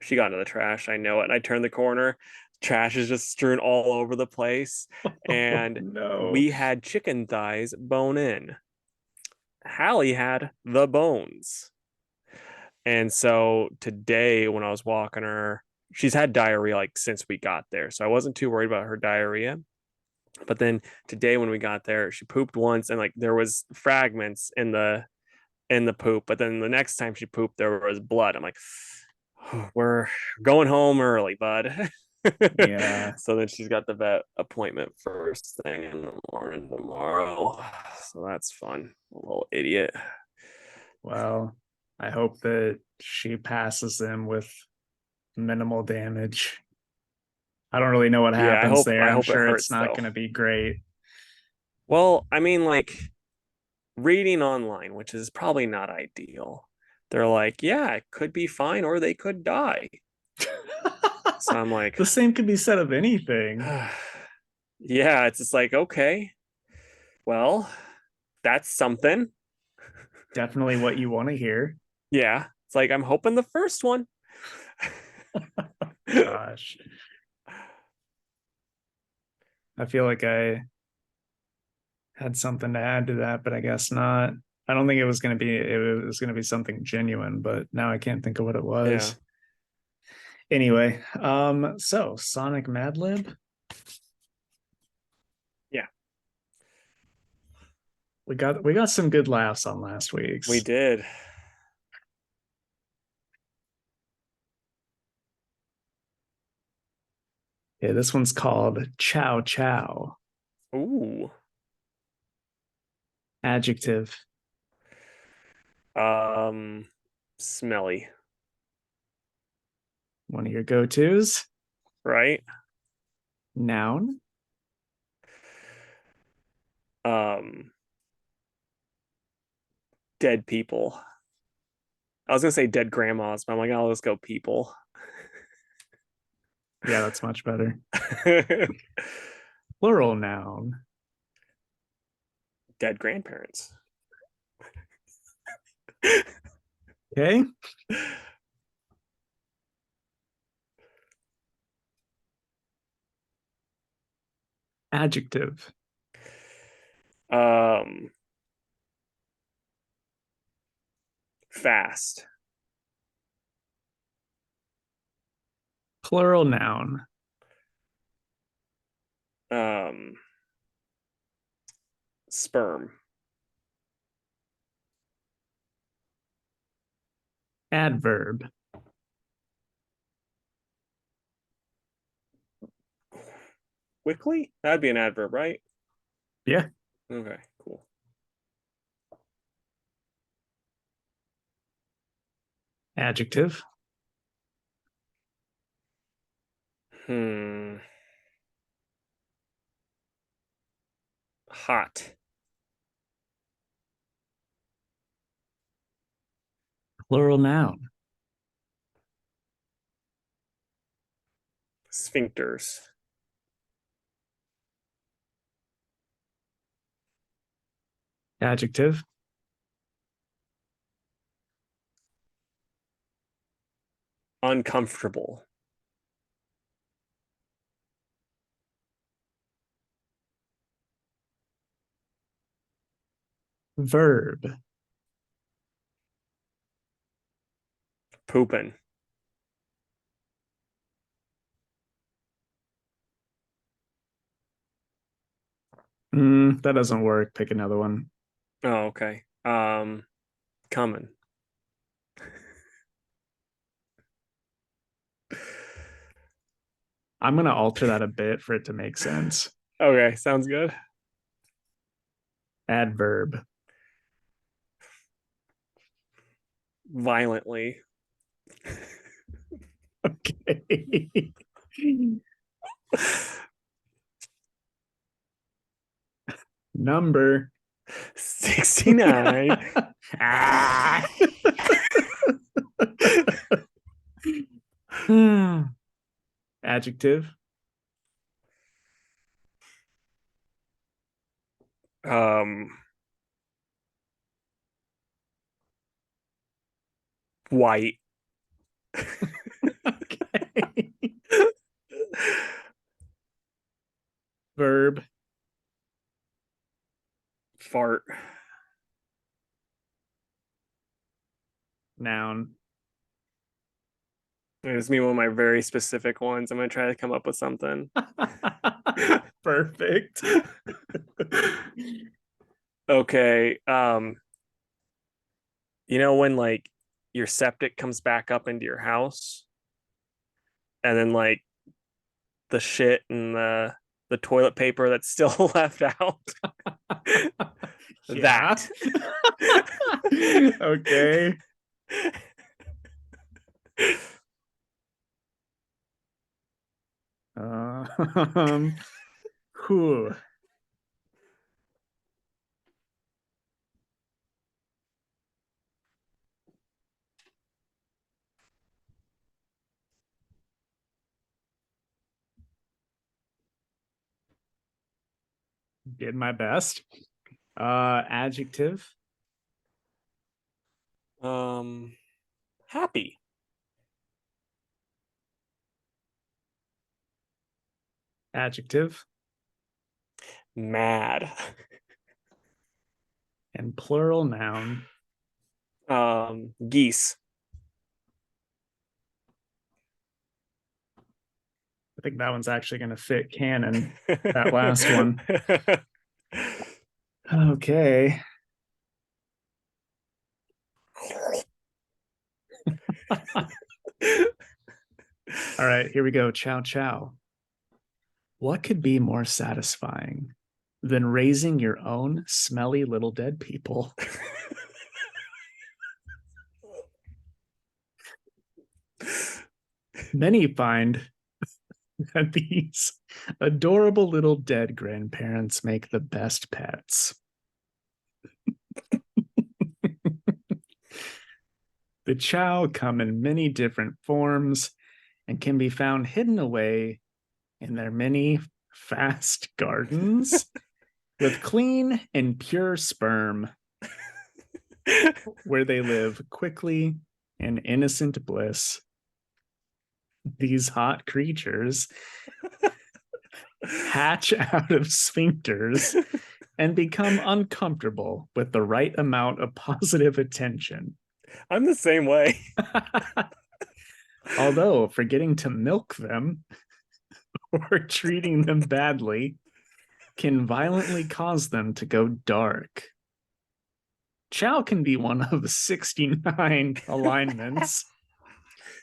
she got into the trash. I know it. And I turn the corner, trash is just strewn all over the place. Oh And no. we had chicken thighs bone in. Hallie had the bones. And so today, when I was walking her, she's had diarrhea like since we got there. So I wasn't too worried about her diarrhea. But then today when we got there, she pooped once and like there was fragments in the poop. But then the next time she pooped, there was blood. I'm like, oh, we're going home early, bud. Yeah. So then she's got the vet appointment first thing in the morning tomorrow. So that's fun. Little idiot. Well, I hope that she passes them with minimal damage. I don't really know what Yeah, happens there. I I'm hope it sure it's hurts not though. going to be great. Well, I mean, like reading online, which is probably not ideal. They're like, yeah, it could be fine or they could die. So I'm like, The same could be said of anything. yeah, it's just like, okay, well, that's something. Definitely what you want to hear. Yeah. It's like, I'm hoping the first one. Gosh. I feel like I had something to add to that, but I guess not. I don't think it was going to be something genuine, but now I can't think of what it Yeah. was. Anyway, so Sonic Mad Lib, Yeah. we got some good laughs on last We week's. did. Yeah, this one's called Chow Chow. Ooh. Adjective, Um, smelly, one of your go-tos. right? Noun, Um, dead people. I was gonna say dead grandmas, but I'm like, oh, let's go people. yeah, that's much better. Plural noun, Dead grandparents. okay. Adjective, Um, fast. plural noun, Um, sperm. adverb, Quickly? That'd be an adverb, right? yeah, Okay, cool. adjective, Hmm. Hot. plural noun, Sphincters. adjective, Uncomfortable. verb, Pooping. That doesn't work. Pick another one. Oh, okay. Coming. I'm gonna alter that a bit for it to make sense. Okay, sounds good. Adverb. Violently. Okay. Number. 69. Ah. Adjective. um White. Okay. Verb. Fart. Noun. It's me one of my very specific ones. I'm gonna try to come up with something. Perfect. Okay. You know when like your septic comes back up into your house and then like the shit and the toilet paper that's still left out? Yeah. That. Okay. Um, whew. Did my best. Adjective. Happy. Adjective. Mad. And plural noun. Geese. I think that one's actually going to fit canon. That last one. Okay. All right, here we go. Chow chow. What could be more satisfying than raising your own smelly little dead people? Many find that these adorable little dead grandparents make the best pets. The chow come in many different forms and can be found hidden away in their many vast gardens with clean and pure sperm where they live quickly in innocent bliss. These hot creatures hatch out of sphincters and become uncomfortable with the right amount of positive attention. I'm the same way. Although forgetting to milk them or treating them badly can violently cause them to go dark. Chow can be one of 69 alignments: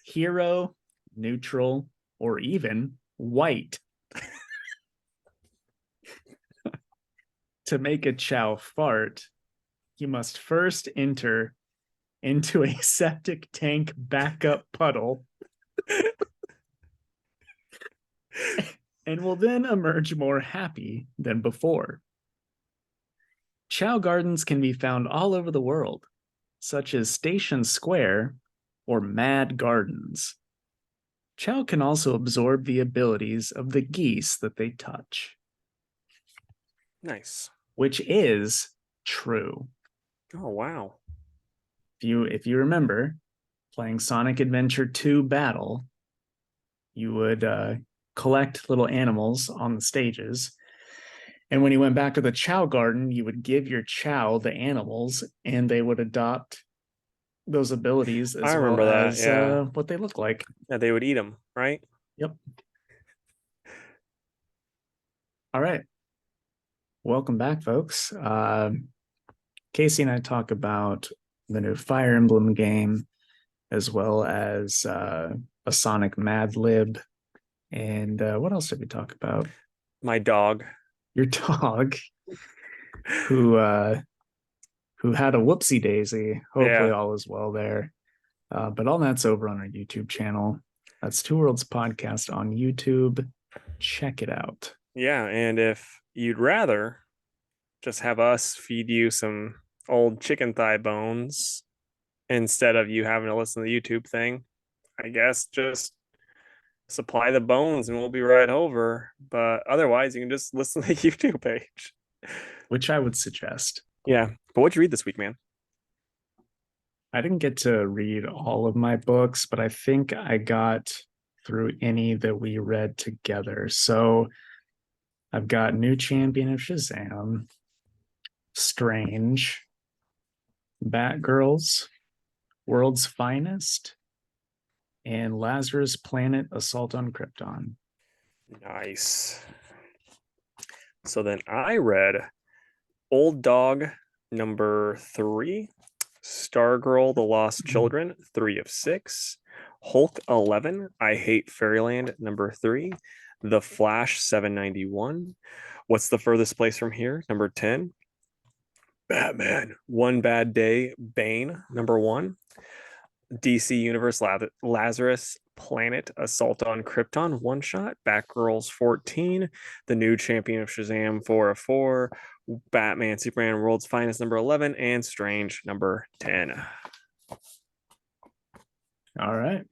hero, neutral, or even white. To make a chow fart, you must first enter into a septic tank backup puddle and will then emerge more happy than before. Chow gardens can be found all over the world, such as Station Square or Mad Gardens. Chow can also absorb the abilities of the geese that they touch. Nice. Which is true. Oh wow. If you remember playing Sonic Adventure 2 Battle, you would collect little animals on the stages. And when you went back to the Chow Garden, you would give your Chow the animals, and they would adopt those abilities I as well remember that. as Yeah. what they look like. Yeah, they would eat them, right? Yep. All right. Welcome back, folks. Casey and I talk about the new Fire Emblem game, as well as a Sonic Mad Lib. And what else did we talk about? My dog. Your dog, who uh, who had a whoopsie daisy. Hopefully, Yeah. all is well there. But all that's over on our YouTube channel. That's Two Worlds Podcast on YouTube. Check it out. Yeah. And if you'd rather just have us feed you some old chicken thigh bones instead of you having to listen to the YouTube thing, I guess just supply the bones and we'll be right over. But otherwise, you can just listen to the YouTube page. Which I would suggest. Yeah. But what'd you read this week, man? I didn't get to read all of my books, but I think I got through any that we read together. So I've got New Champion of Shazam, Strange, Batgirls, World's Finest, and Lazarus Planet Assault on Krypton. Nice. So then I read Old Dog number 3, Stargirl, The Lost Children, 3 of 6, Hulk 11, I Hate Fairyland number 3, The Flash 791, What's the Furthest Place from Here number 10, Batman, One Bad Day Bane number 1, DC Universe Lazarus Planet Assault on Krypton one shot, Batgirls 14, The New Champion of Shazam 4 of 4, Batman Superman World's Finest number 11, and Strange number 10. All right.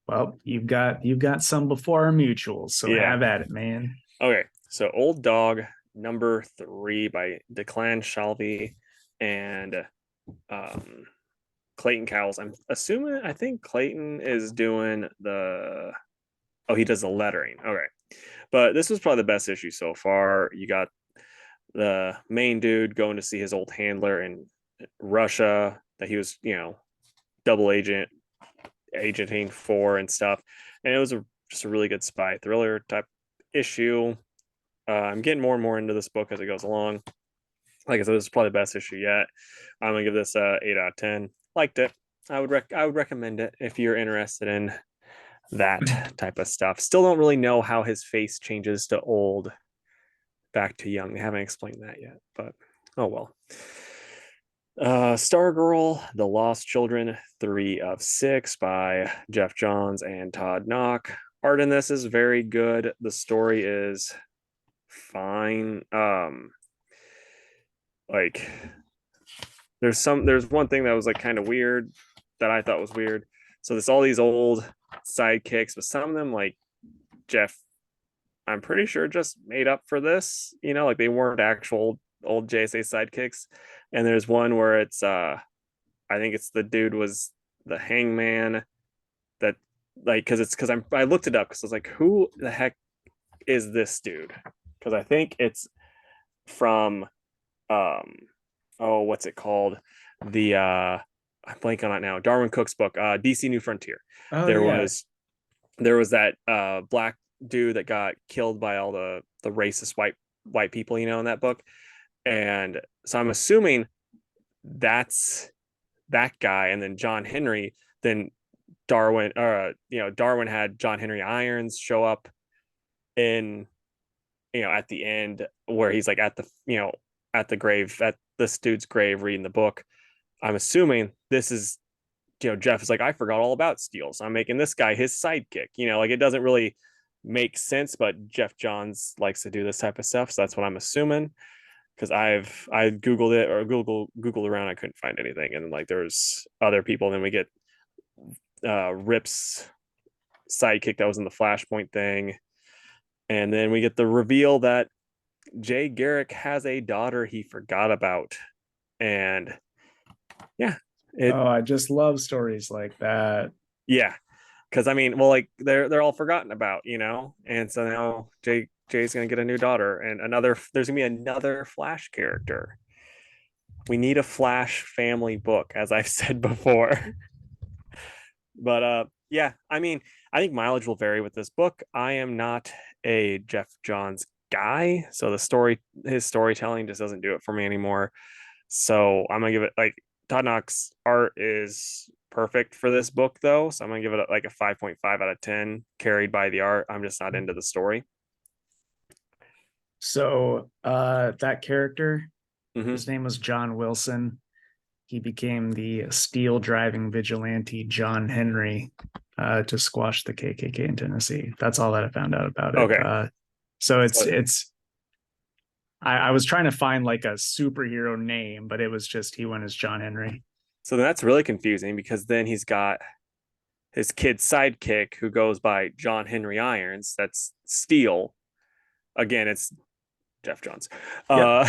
Well, you've got some before our mutuals, so Yeah. have at it, man. Okay, so Old Dog number 3 by Declan Shalvey and Clayton Cowles. I think Clayton is doing he does the lettering. Okay. But this was probably the best issue so far. You got the main dude going to see his old handler in Russia that he was, double agenting for and stuff. And it was just a really good spy thriller type issue. I'm getting more and more into this book as it goes along. Like I said, this is probably the best issue yet. I'm gonna give this a 8 out of 10. Liked it. I would recommend it if you're interested in that type of stuff. Still don't really know how his face changes to old back to young. They haven't explained that yet, but oh well. Stargirl, The Lost Children, 3 of 6 by Jeff Johns and Todd Knock. Art in this is very good. The story is fine. Like there's one thing that was like kind of weird that I thought was weird. So there's all these old sidekicks, but some of them like Jeff, I'm pretty sure just made up for this, like they weren't actual old JSA sidekicks. And there's one where it's I think it's the dude was the hangman that like because I looked it up because I was like, who the heck is this dude? Because I think it's from what's it called? The I'm blanking on it now. Darwin Cook's book, DC New Frontier. Oh, there yeah. was that black dude that got killed by all the racist white people, in that book. And so I'm assuming that's that guy. And then John Henry, then Darwin had John Henry Irons show up in, at the end where he's like at the grave, at this dude's grave reading the book. I'm assuming this is, Jeff is like, I forgot all about Steel, so I'm making this guy his sidekick. Like it doesn't really make sense, but Jeff Johns likes to do this type of stuff, so that's what I'm assuming. Because I googled it or googled around, I couldn't find anything, and then like there's other people. And then we get Rip's sidekick that was in the Flashpoint thing, and then we get the reveal that Jay Garrick has a daughter he forgot about, and yeah. I just love stories like that. Yeah, because I mean, well, like they're all forgotten about, and so now Jay's gonna get a new daughter and there's gonna be another Flash character. We need a Flash family book, as I've said before. But yeah, I mean, I think mileage will vary with this book. I am not a Jeff Johns guy. So his storytelling just doesn't do it for me anymore. So I'm gonna give it like Todd Knox art is perfect for this book though. So I'm gonna give it like a 5.5 out of 10, carried by the art. I'm just not into the story. So that character, Mm-hmm. his name was John Wilson. He became the steel driving vigilante John Henry to squash the KKK in Tennessee. That's all that I found out about it. Okay. So So it's I was trying to find like a superhero name, but it was just he went as John Henry. so that's really confusing because then he's got his kid sidekick who goes by John Henry Irons. That's Steel. Again, it's Jeff Johns. Yep.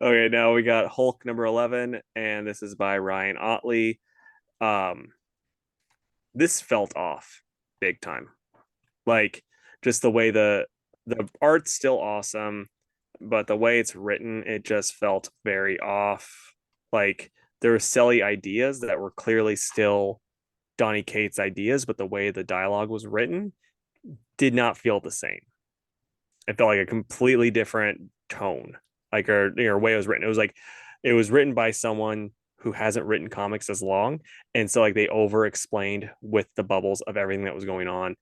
Okay, now we got Hulk number 11, and this is by Ryan Otley. Um, this felt off big time. Like just the way the art's still awesome, but the way it's written, it just felt very off. Like there were silly ideas that were clearly still Donny Cates' ideas, but the way the dialogue was written did not feel the same. It felt like a completely different tone, like or way it was written. It was like it was written by someone who hasn't written comics as long, and so like they over explained with the bubbles of everything that was going on.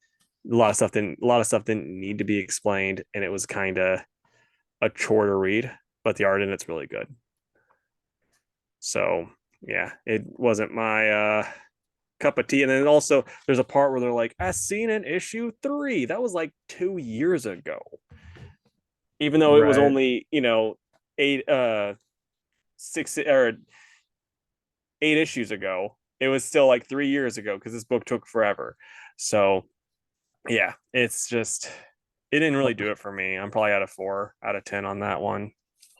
A lot of stuff didn't need to be explained, and it was kind of a chore to read. But the art in it's really good. So yeah, it wasn't my cup of tea. And then also there's a part where they're like, as seen in issue 3. That was like 2 years ago. Even though it was Right. only, eight six or 8 issues ago, it was still like 3 years ago because this book took forever. So yeah, it's just it didn't really do it for me. I'm probably at a 4 out of 10 on that one.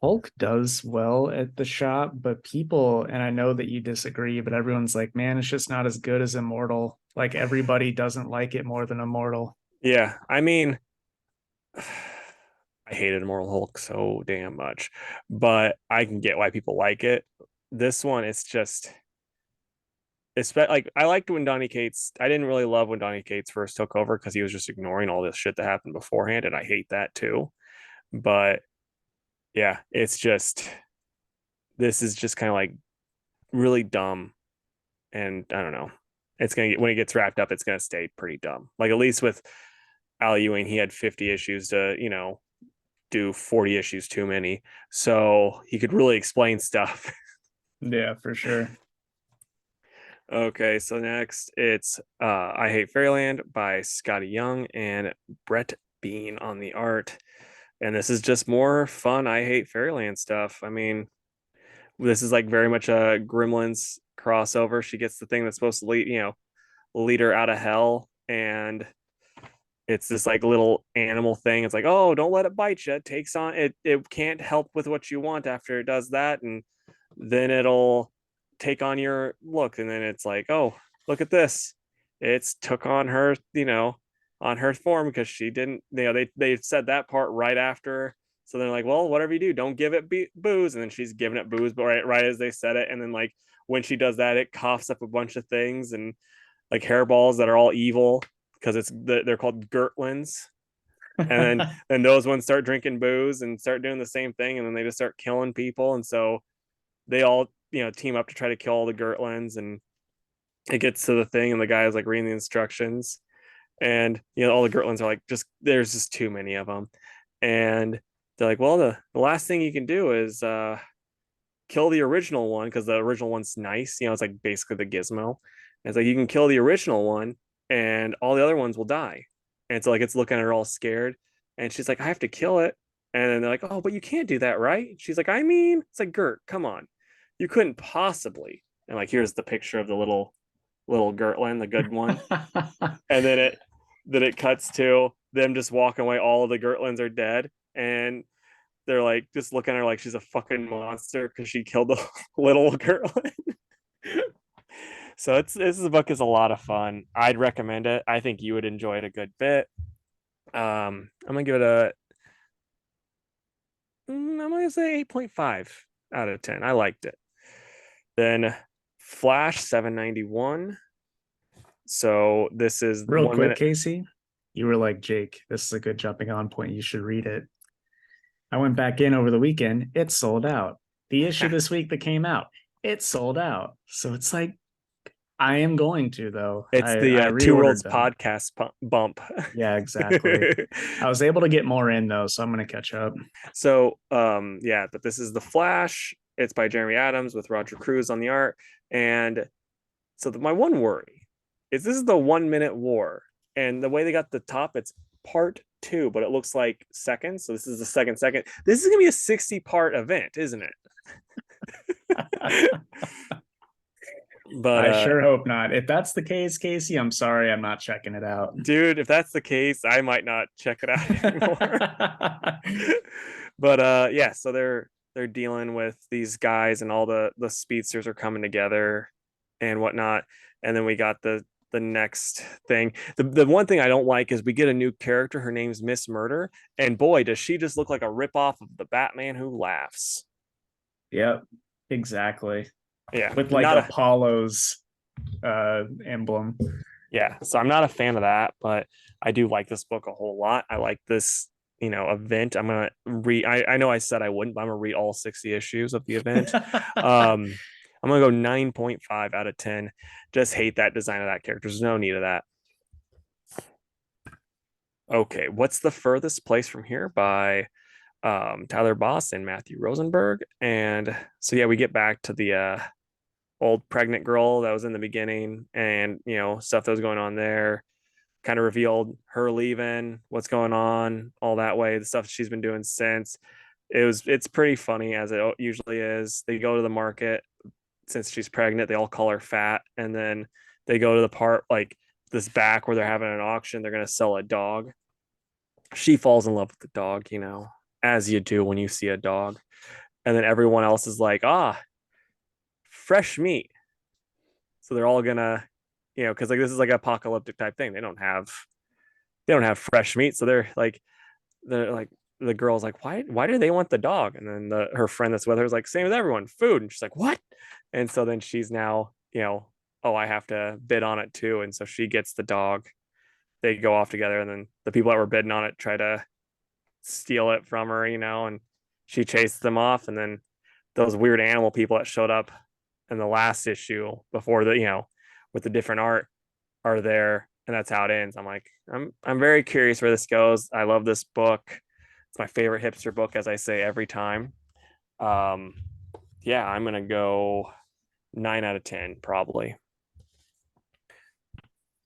Hulk does well at the shop, but people, and I know that you disagree, but everyone's like, man, it's just not as good as Immortal. Like everybody doesn't like it more than Immortal. Yeah, I mean, I hated Immortal Hulk so damn much, but I can get why people like it. This one, it's like I liked when Donny Cates. I didn't really love when Donny Cates first took over because he was just ignoring all this shit that happened beforehand, and I hate that too. But yeah, it's just this is just kind of like really dumb, and I don't know. It's gonna get when it gets wrapped up, it's gonna stay pretty dumb. Like at least with Al Ewing, he had 50 issues to do 40 issues too many, so he could really explain stuff. Yeah, for sure. Okay, so next it's I Hate Fairyland by Scotty Young and Brett Bean on the art. And this is just more fun I Hate Fairyland stuff. I mean, this is like very much a Gremlins crossover. She gets the thing that's supposed to lead her out of hell, and it's this like little animal thing. It's like, oh, don't let it bite you. It takes on it. It can't help with what you want after it does that, and then it'll take on your look. And then it's like, oh, look at this. It's took on her, on her form because she didn't. They said that part right after. So they're like, well, whatever you do, don't give it booze. And then she's giving it booze, but right as they said it, and then like when she does that, it coughs up a bunch of things and like hairballs that are all evil because they're called Gertlins. And then those ones start drinking booze and start doing the same thing, and then they just start killing people. And so they all team up to try to kill all the Gertlins, and it gets to the thing, and the guy is like reading the instructions, and all the Gertlins are like there's just too many of them, and they're like, well, the last thing you can do is kill the original one because the original one's nice. It's like basically the gizmo. And it's like you can kill the original one and all the other ones will die. And so like it's looking at her all scared. And she's like, I have to kill it. And then they're like, oh, but you can't do that, right? She's like, I mean, it's like Gert, come on. You couldn't possibly. And like here's the picture of the little Gertland, the good one. And then it cuts to them just walking away. All of the Gertlands are dead. And they're like just looking at her like she's a fucking monster because she killed the little girl. So this book is a lot of fun. I'd recommend it. I think you would enjoy it a good bit. I'm gonna give it I'm gonna say 8.5 out of 10. I liked it. Then Flash 791. So this is Real one quick, minute. Casey, You were like, Jake, this is a good jumping on point. You should read it. I went back in over the weekend. It sold out. The issue this week that came out, it sold out. So it's like, I am going to, though. It's I the Two reordered Worlds them. podcast bump. Yeah, exactly. I was able to get more in though, so I'm gonna catch up. So yeah, but this is The Flash. It's by Jeremy Adams with Roger Cruz on the art. And so my one worry is this is the 1 minute war. And the way they got the top, it's part two, but it looks like seconds. So this is the second. This is gonna be a 60-part event, isn't it? But I sure hope not. If that's the case, Casey, I'm sorry, I'm not checking it out. dude, if that's the case, I might not check it out anymore. But yeah, so they're dealing with these guys, and all the speedsters are coming together and whatnot. And then we got the next thing. The one thing I don't like is we get a new character. Her name's Miss Murder, and boy, does she just look like a ripoff of the Batman Who Laughs. Yep, exactly. Yeah, With like not a Apollo's emblem. yeah. So I'm not a fan of that, but I do like this book a whole lot. I like this, event. I'm gonna read. I know I said I wouldn't, but I'm gonna read all 60 issues of the event. I'm gonna go 9.5 out of 10. Just hate that design of that character. There's no need of that. Okay, what's the furthest place from here by Tyler Boss and Matthew Rosenberg? And so yeah, we get back to the old pregnant girl that was in the beginning, and stuff that was going on there. Kind of revealed her leaving, what's going on, all that way, the stuff she's been doing since. It's pretty funny, as it usually is. They go to the market since she's pregnant. They all call her fat, and then they go to the part like this back where they're having an auction. They're going to sell a dog. She falls in love with the dog, as you do when you see a dog. And then everyone else is like, fresh meat. So they're all gonna, because like this is like an apocalyptic type thing. They don't have fresh meat. So they're like the girl's like, why do they want the dog? And then her friend that's with her is like, same as everyone, food. And she's like, what? And so then she's now, oh, I have to bid on it too. And so she gets the dog. They go off together, and then the people that were bidding on it try to steal it from her, and she chases them off. And then those weird animal people that showed up in the last issue before with the different art are there, and that's how it ends. I'm very curious where this goes. I love this book. It's my favorite hipster book, as I say every time. Yeah, I'm gonna go 9 out of 10 probably.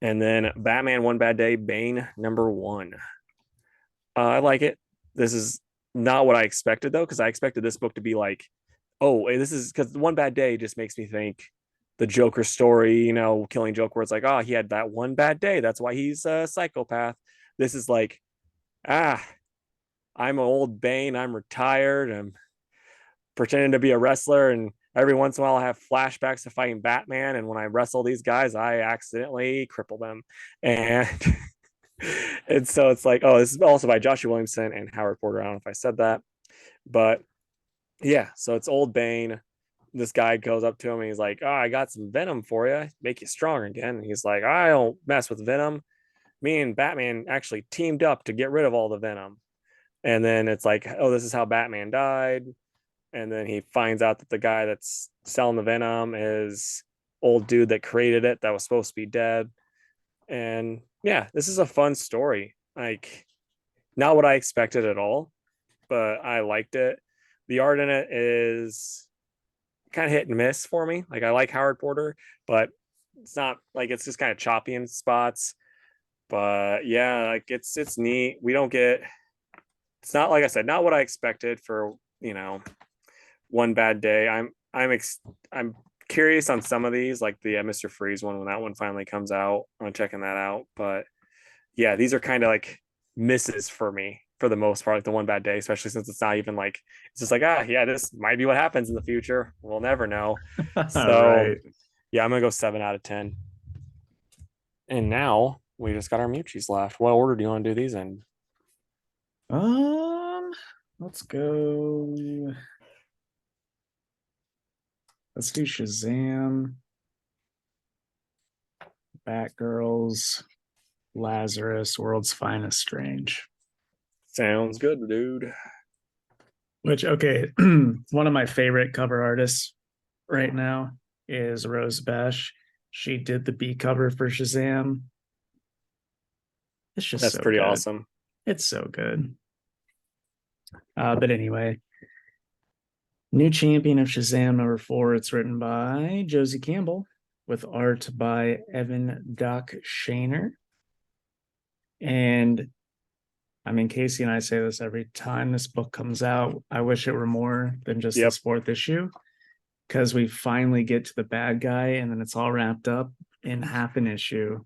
And then Batman One Bad Day Bane #1. I like it. This is not what I expected though, because I expected this book to be like, oh, this is because One Bad Day just makes me think the Joker story, Killing Joke, where it's like, oh, he had that one bad day. That's why he's a psychopath. This is like, I'm an old Bane. I'm retired. I'm pretending to be a wrestler. And every once in a while, I have flashbacks to fighting Batman. And when I wrestle these guys, I accidentally cripple them. And and so it's like, oh, this is also by Joshua Williamson and Howard Porter. I don't know if I said that, but yeah. So it's old Bane. This guy goes up to him and he's like, oh, I got some venom for you, make you stronger again. And he's like, I don't mess with venom. Me and Batman actually teamed up to get rid of all the venom. And then it's like, oh, this is how Batman died. And then he finds out that the guy that's selling the venom is old dude that created it that was supposed to be dead. And yeah, this is a fun story. Like, not what I expected at all, but I liked it. The art in it is kind of hit and miss for me. Like, I like Howard Porter, but it's not like, it's just kind of choppy in spots. But yeah, like it's neat. We don't get, it's not, like I said, not what I expected for, One Bad Day. I'm curious on some of these, like the Mr. Freeze one, when that one finally comes out. I'm checking that out. But yeah, these are kind of like misses for me for the most part, like the One Bad Day, especially since it's not even like, it's just like, yeah, this might be what happens in the future. We'll never know. So Right. yeah, I'm gonna go 7 out of 10. And now we just got our Muchies left. What order do you want to do these in? Um, let's go. Let's do Shazam, Batgirls, Lazarus, World's Finest Strange. Sounds good, dude. Which, okay, one of my favorite cover artists right now is Rose Besh. She did the B cover for Shazam. It's just That's so pretty good. awesome. It's so good. But anyway, new champion of Shazam #4. It's written by Josie Campbell with art by Evan Doc Shaner. And I mean, Casey and I say this every time this book comes out. I wish it were more than just Yep. this fourth issue because we finally get to the bad guy and then it's all wrapped up in half an issue.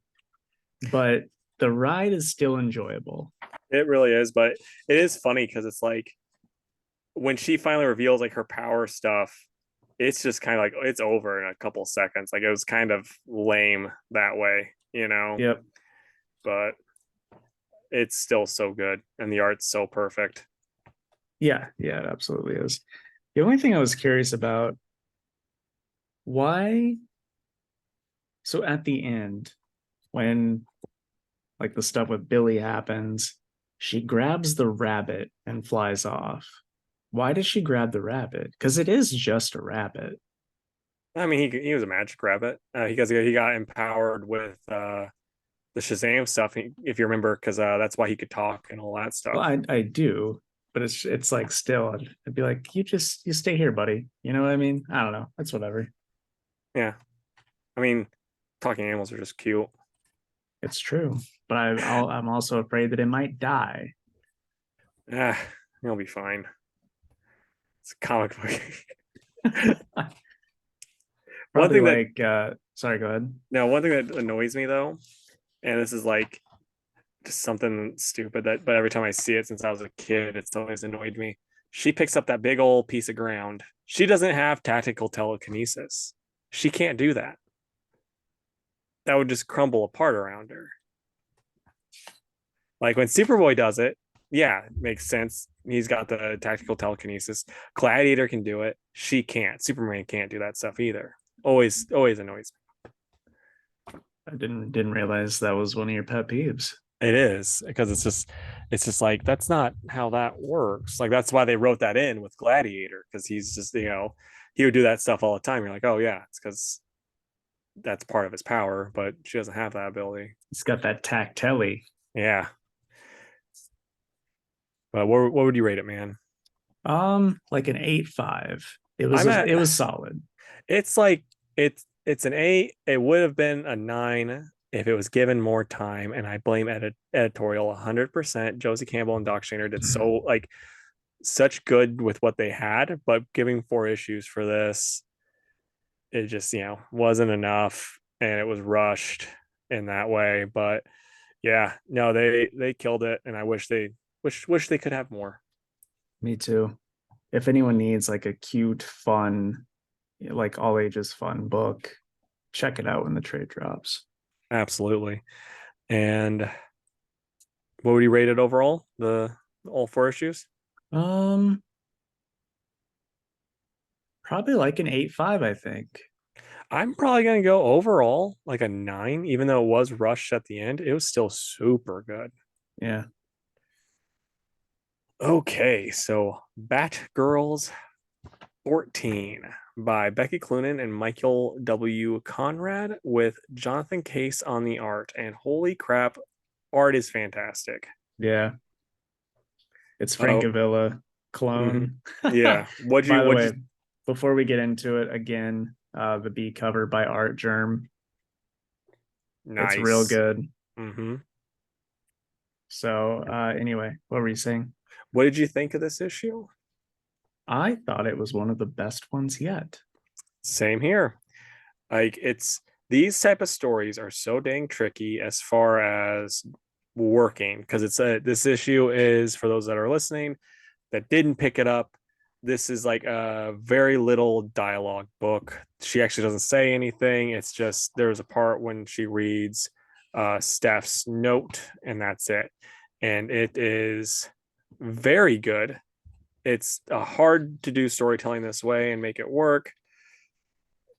But the ride is still enjoyable. It really is, but it is funny because it's like when she finally reveals like her power stuff, it's just kind of like it's over in a couple seconds. Like it was kind of lame that way, you know. Yep. But it's still so good, and the art's so perfect. Yeah, it absolutely is. The only thing I was curious about, why, so at the end, when like the stuff with Billy happens, she grabs the rabbit and flies off. Why does she grab the rabbit? Because it is just a rabbit. I mean, he was a magic rabbit because he got empowered with the Shazam stuff, if you remember, because that's why he could talk and all that Well, stuff. I do, but it's like still, I'd be like, you stay here, buddy. You know what I mean? I don't know. That's whatever. Yeah, I mean, talking animals are just cute. It's true, but I'm also afraid that it might die. Ah, he'll be fine. It's a comic book. One Probably thing that like sorry, go ahead. no, one thing that annoys me though, and this is like just something stupid that, but every time I see it since I was a kid, it's always annoyed me. She picks up that big old piece of ground. She doesn't have tactical telekinesis. She can't do that. That would just crumble apart around her. Like when Superboy does it, yeah, it makes sense. He's got the tactical telekinesis. Gladiator can do it. She can't. Superman can't do that stuff either. Always annoys I didn't realize that was one of your pet peeves. me. It is because it's just like that's not how that works. Like that's why they wrote that in with Gladiator because he's just he would do that stuff all the time. You're like, oh yeah, it's because that's part of his power, but she doesn't have that ability. It's got that tactelly. Yeah. But what would you rate it, man? Like an 8.5. I'm It at was solid. it's like it's an 8. It would have been a 9 if it was given more time, and I blame editorial 100%. Josie Campbell and Doc Shaner did so like such good with what they had, but giving 4 issues for this, it just wasn't enough, and it was rushed in that way. But yeah, no, they killed it, and I wish they could have more. Me too. If anyone needs like a cute, fun, like all ages fun book, check it out when the trade drops. Absolutely. And what would you rate it overall? The all 4 issues? Um, Probably like an 8.5, I think. I'm probably gonna go overall like a 9, even though it was rushed at the end. It was still super good. Yeah. Okay, so Batgirls 14 by Becky Cloonan and Michael W. Conrad with Jonathan Case on the art. And holy crap, art is fantastic. Yeah. It's Oh, Francavilla mhm. clone. Yeah. By the What'd way, you before we get into it again, the B cover by Art Germ. It's real Nice. good. Mm-hmm. So anyway, what were you saying? What did you think of this issue? I thought it was one of the best ones yet. Same here. Like it's these type of stories are so dang tricky as far as working because this issue is for those that are listening that didn't pick it up. This is like a very little dialogue book. She actually doesn't say anything. It's just there's a part when she reads Steph's note, and that's it. And it is very good. It's hard to do storytelling this way and make it work.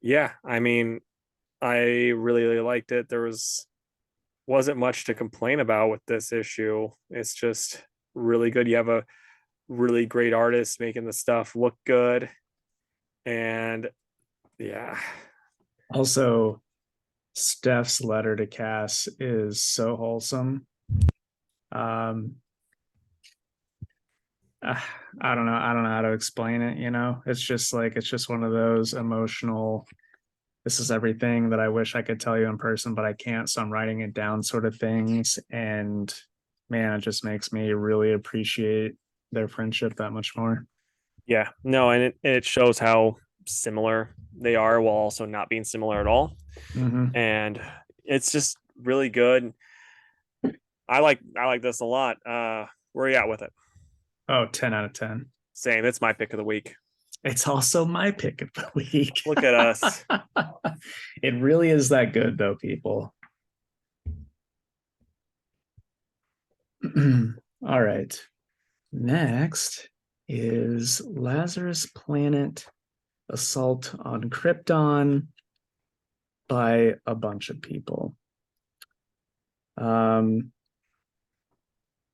Yeah, I mean, I really, really liked it. There was wasn't much to complain about with this issue. It's just really good. You have a really great artist making the stuff look good. And yeah. Also, Steph's letter to Cass is so wholesome. Um, I don't know. I don't know how to explain it. It's just like it's just one of those emotional. This is everything that I wish I could tell you in person, but I can't. So I'm writing it down, sort of things. And man, it just makes me really appreciate their friendship that much more. Yeah. No, and it shows how similar they are while also not being similar at all. Mm-hmm. And it's just really good. I like this a lot. Where are you at with it? Oh, 10 out of 10. Same. It's my pick of the week. It's also my pick of the week. Look at us. It really is that good, though, people. All right. Next is Lazarus Planet Assault on Krypton by a bunch of people. Um,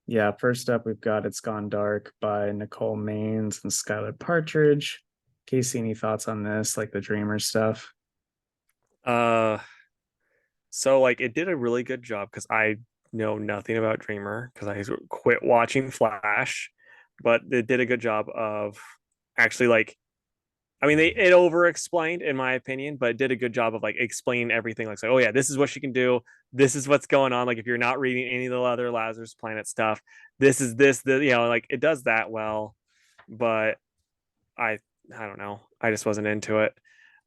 yeah, first up, we've got It's Gone Dark by Nicole Maines and Skylar Partridge. Casey, any thoughts on this, like the Dreamer stuff? Uh so like it did a really good job because I know nothing about Dreamer because I quit watching Flash, but it did a good job of actually like I mean, it over explained in my opinion, but it did a good job of like explaining everything. Like, oh yeah, this is what she can do. This is what's going on. Like, if you're not reading any of the other Lazarus Planet stuff, this is this. Like it does that well. But I, I don't know. I just wasn't into it.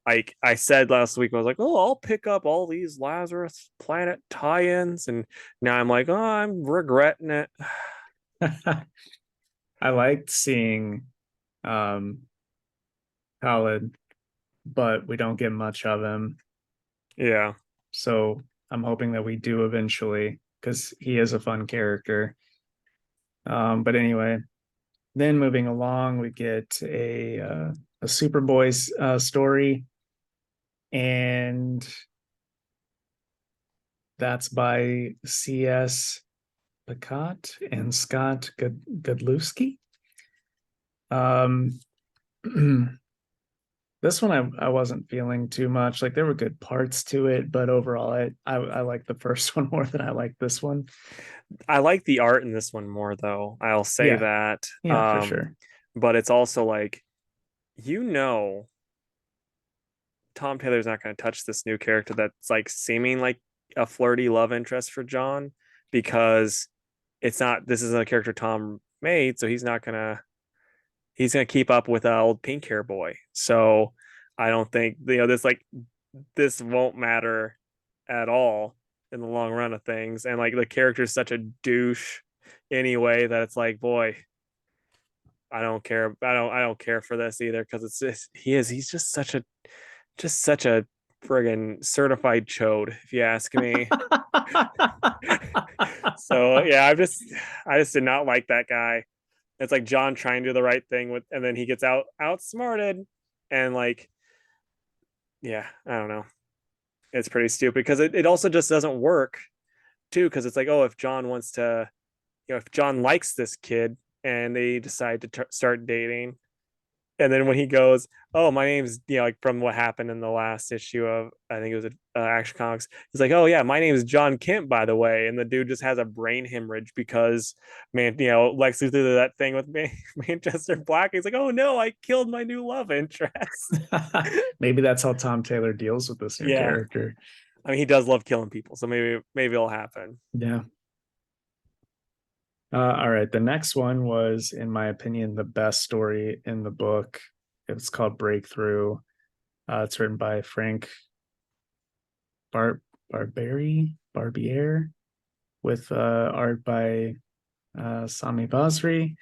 Like I said last week, I was like, oh, I'll pick up all these Lazarus Planet tie-ins, and now I'm like, oh, I'm regretting it. I liked seeing um Khaled, but we don't get much of him. Yeah. So I'm hoping that we do eventually because he is a fun character. But anyway, then moving along, we get a Superboy story, and that's by C.S. Picot and Scott Godlewski. Um, this one I wasn't feeling too much. Like there were good parts to it, but overall I like the first one more than I like this one. I like the art in this one more though. I'll say Yeah, that. yeah, for sure. But it's also like, you know, Tom Taylor's not going to touch this new character that's like seeming like a flirty love interest for John because it's not, this is a character Tom made, so he's gonna keep up with old pink hair boy. So I don't think this won't matter at all in the long run of things. And like the character is such a douche anyway that it's like, boy, I don't care. I don't care for this either because it's just he's just such a friggin' certified chode, if you ask me. So yeah, I just did not like that guy. It's like John trying to do the right thing with, and then he gets outsmarted, and like, yeah, I don't know. It's pretty stupid because it also just doesn't work too. Because it's like, oh, if John wants to, if John likes this kid and they decide to start dating, and then when he goes, oh, my name's, like from what happened in the last issue of, I think it was Action Comics, he's like, oh yeah, my name is John Kemp, by the way, and the dude just has a brain hemorrhage because, man, Lex Luthor did that thing with me, Manchester Black. He's like, oh no, I killed my new love interest. Maybe that's how Tom Taylor deals with this new Yeah, character. I mean, he does love killing people, so maybe it'll happen. Yeah. All right. The next one was, in my opinion, the best story in the book. It's called Breakthrough. It's written by Frank Barbiere with art by Sami Basri,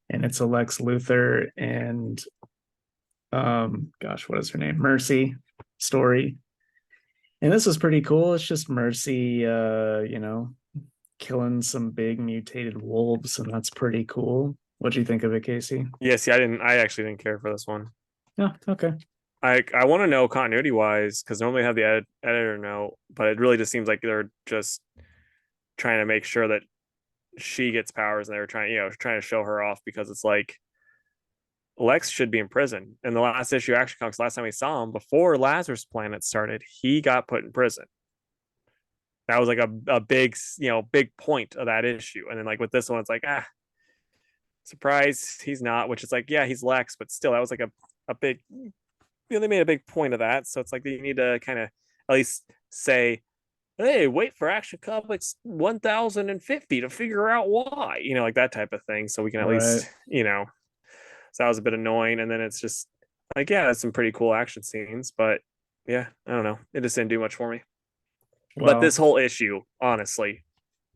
and it's a Lex Luthor and gosh, what is her name? Mercy story. And this was pretty cool. It's just Mercy, killing some big mutated wolves, and that's pretty cool. What do you think of it, Casey? Yeah, see, I actually didn't care for this one. Yeah, okay. I want to know continuity wise because normally I have the editor note, but it really just seems like they're just trying to make sure that she gets powers, and they were trying to show her off, because it's like Lex should be in prison. In the last issue of Action Comics, last time we saw him before Lazarus Planet started, he got put in prison. That was like a big, big point of that issue. And then like with this one, it's like, surprise, he's not, which is like, yeah, he's Lex, but still, that was like a big, they made a big point of that. So it's like you need to kind of at least say, hey, wait for Action Comics 1050 to figure out why, like that type of thing. So we can at Right. least, so that was a bit annoying. And then it's just like, yeah, it's some pretty cool action scenes, but yeah, I don't know. It just didn't do much for me. But Well, this whole issue, honestly,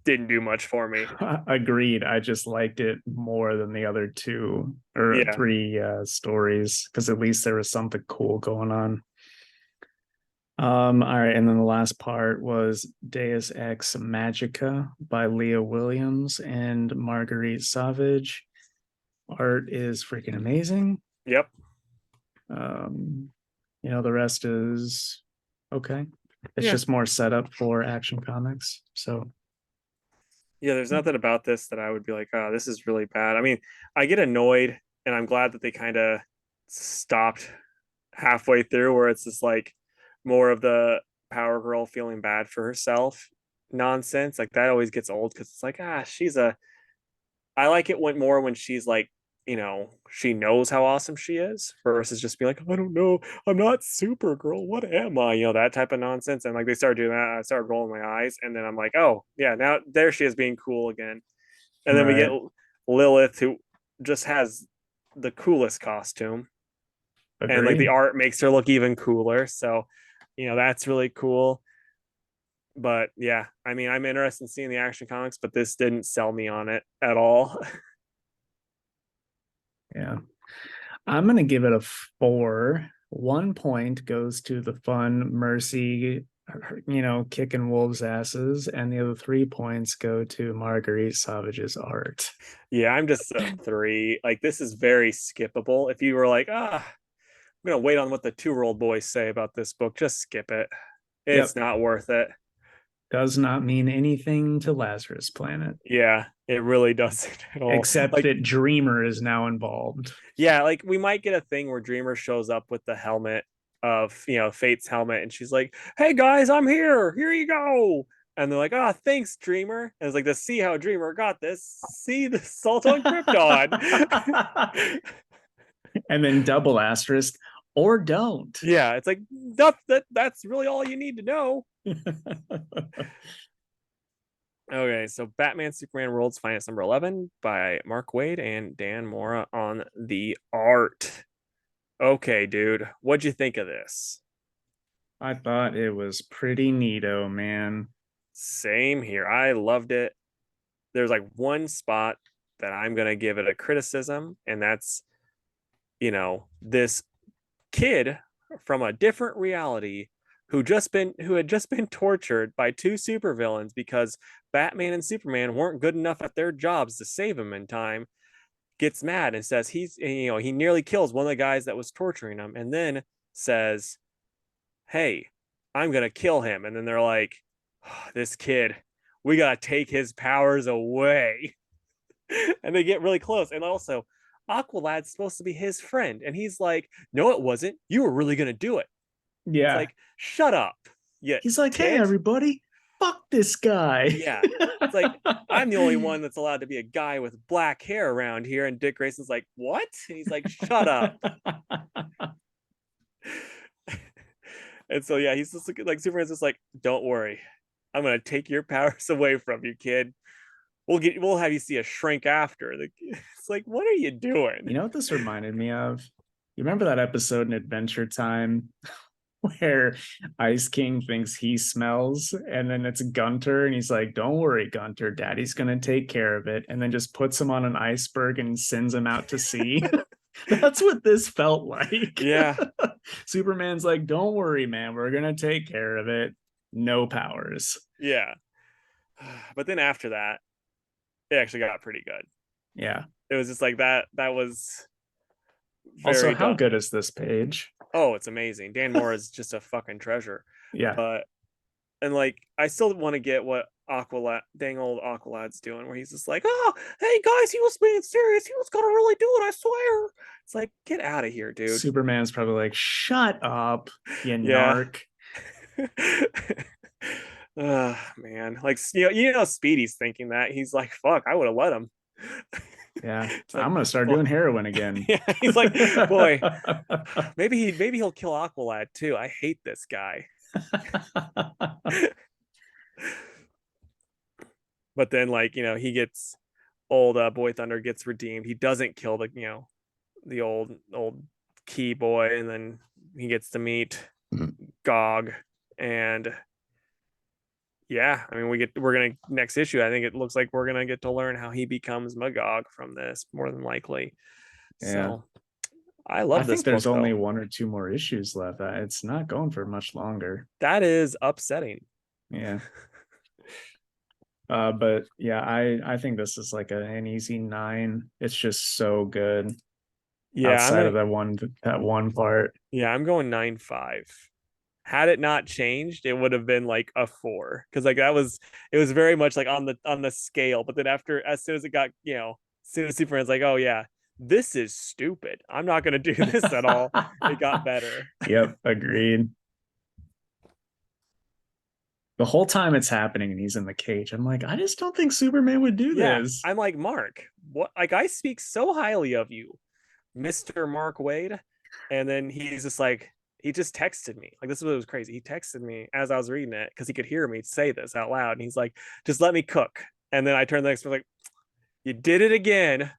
didn't do much for me. agreed. I just liked it more than the other two or Yeah. three stories because at least there was something cool going on. All right, and then the last part was Deus Ex Magica by Leah Williams and Marguerite Savage. Art is freaking amazing. Yep. Um, the rest is okay. It's Yeah. just more setup for Action Comics. So Yeah, there's nothing about this that I would be like, oh, this is really bad. I mean, I get annoyed, and I'm glad that they kind of stopped halfway through, where it's just like more of the Power Girl feeling bad for herself nonsense. Like that always gets old, because it's like, I like it when she's like, she knows how awesome she is, versus just being like, I don't know, I'm not Supergirl, what am I? That type of nonsense. And like they started doing that, I started rolling my eyes, and then I'm like, oh yeah, now there she is being cool again. And then we get right. Lilith, who just has the coolest costume, and like the Agree. art makes her look even cooler. So, that's really cool. But yeah, I mean, I'm interested in seeing the Action Comics, but this didn't sell me on it at all. Yeah. I'm gonna give it a 4. 1 point goes to the fun Mercy, kicking wolves' asses, and the other 3 points go to Marguerite Savage's art. Yeah, I'm just a 3. Like this is very skippable. If you were like, I'm gonna wait on what the 2-year-old boys say about this book, just skip it. It's Yep. not worth it. Does not mean anything to Lazarus Planet, Yeah, it really doesn't at all. except Like, that Dreamer is now involved. yeah, like we might get a thing where Dreamer shows up with the helmet of, Fate's helmet, and she's like, hey guys, I'm here. Here you go. And they're like, thanks, Dreamer. And it's like, to see how Dreamer got this, see the salt on Krypton. And then double asterisk, or don't. Yeah, it's like that's really all you need to know. Okay, so Batman Superman World's Finest number 11 by Mark Waid and Dan Mora on the art. Okay, dude, what'd you think of this? I thought it was pretty neato, man. Same here. I loved it. There's like one spot that I'm going to give it a criticism, and that's, this kid from a different reality who had just been tortured by two supervillains because Batman and Superman weren't good enough at their jobs to save him in time, gets mad and says he nearly kills one of the guys that was torturing him, and then says, hey, I'm gonna kill him. And then they're like, this kid, we gotta take his powers away. And they get really close. And also, Aqualad's supposed to be his friend, and he's like, no, it wasn't, you were really gonna do it. It's Yeah. like, shut up, you He's like, hey, tit. everybody, fuck this guy. Yeah. It's like, I'm the only one that's allowed to be a guy with black hair around here. And Dick Grayson's like, what? And he's like, shut up. And so, yeah, he's just like, Superman's just like, don't worry, I'm going to take your powers away from you, kid. We'll have you see a shrink after. It's like, what are you doing? You know what this reminded me of? You remember that episode in Adventure Time where Ice King thinks he smells, and then it's Gunter, and he's like, don't worry, Gunter, Daddy's gonna take care of it, and then just puts him on an iceberg and sends him out to sea. That's what this felt like. Yeah. Superman's like, don't worry, man, we're gonna take care of it. No powers. Yeah. But then after that, it actually got pretty good. Yeah. It was just like that was Also, very how dumb. good is this page? Oh, it's amazing. Dan Moore is just a fucking treasure. Yeah. But and like, I still want to get what dang old Aqualad's doing, where he's just like, oh, hey guys, he was being serious. He was gonna really do it, I swear. It's like, get out of here, dude. Superman's probably like, shut up, you Yeah. narc. Man, like Speedy's thinking that he's like, fuck, I would have let him. Yeah, It's like, I'm gonna start boy, doing heroin again. yeah, he's like, boy, maybe he'll kill Aqualad too. I hate this guy. But then, like, he gets old Boy Thunder gets redeemed. He doesn't kill the old key boy, and then he gets to meet Gog. And yeah, I mean, we're gonna next issue. I think it looks like we're gonna get to learn how he becomes Magog from this, more than likely. Yeah, So I I love this think there's book only though. 1 or 2 more issues left. It's not going for much longer. That is upsetting. Yeah. But yeah, I think this is like an easy 9. It's just so good Yeah, outside of that one part. I'm going 9.5. Had it not changed, it would have been like a 4, because like it was very much like on the scale. But then after, as soon as it got, as soon as Superman's like, oh yeah, this is stupid, I'm not gonna do this at all, it got better. Yep, agreed. The whole time it's happening and he's in the cage, I'm like, I just don't think Superman would do Yeah, this. I'm like, Mark, what? Like, I speak so highly of you, Mr. Mark Wade. And then he's just like, he just texted me. Like, this is what was crazy. He texted me as I was reading it because he could hear me say this out loud. And he's like, just let me cook. And then I turned the next one, like, you did it again.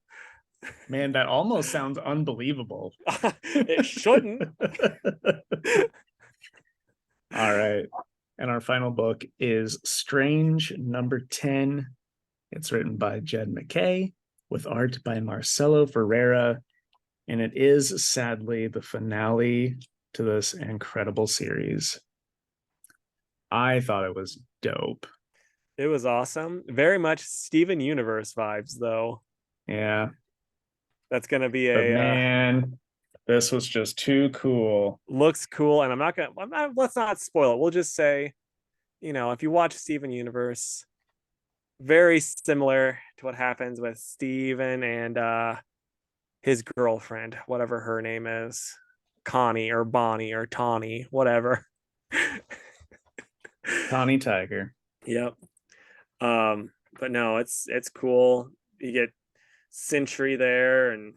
Man, that almost sounds unbelievable. It shouldn't. All right. And our final book is Strange number 10. It's written by Jed McKay with art by Marcelo Ferreira. And it is sadly the finale to this incredible series. I thought it was dope. It was awesome. Very much Steven Universe vibes, though. Yeah. That's going to be But a man, this was just too cool. looks cool. And let's not spoil it. We'll just say, if you watch Steven Universe, very similar to what happens with Steven and his girlfriend, whatever her name is, Connie or Bonnie or Tawny, whatever. Tawny Tiger. Yep. But no, it's cool. You get Sentry there, and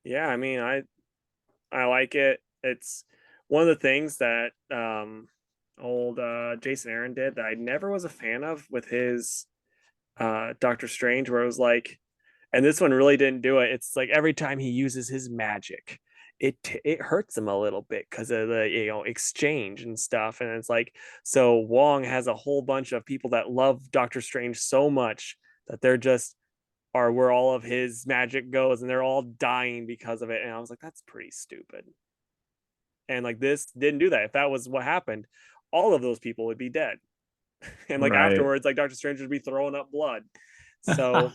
yeah, I mean, I like it. It's one of the things that old Jason Aaron did that I never was a fan of with his Doctor Strange, where it was like, and this one really didn't do it. It's like every time he uses his magic, it hurts him a little bit because of the exchange and stuff. And it's like, so Wong has a whole bunch of people that love Doctor Strange so much that they're just are where all of his magic goes, and they're all dying because of it. And I was like, that's pretty stupid. And like, this didn't do that. If that was what happened, all of those people would be dead. And like Right. afterwards, like Doctor Strange would be throwing up blood. So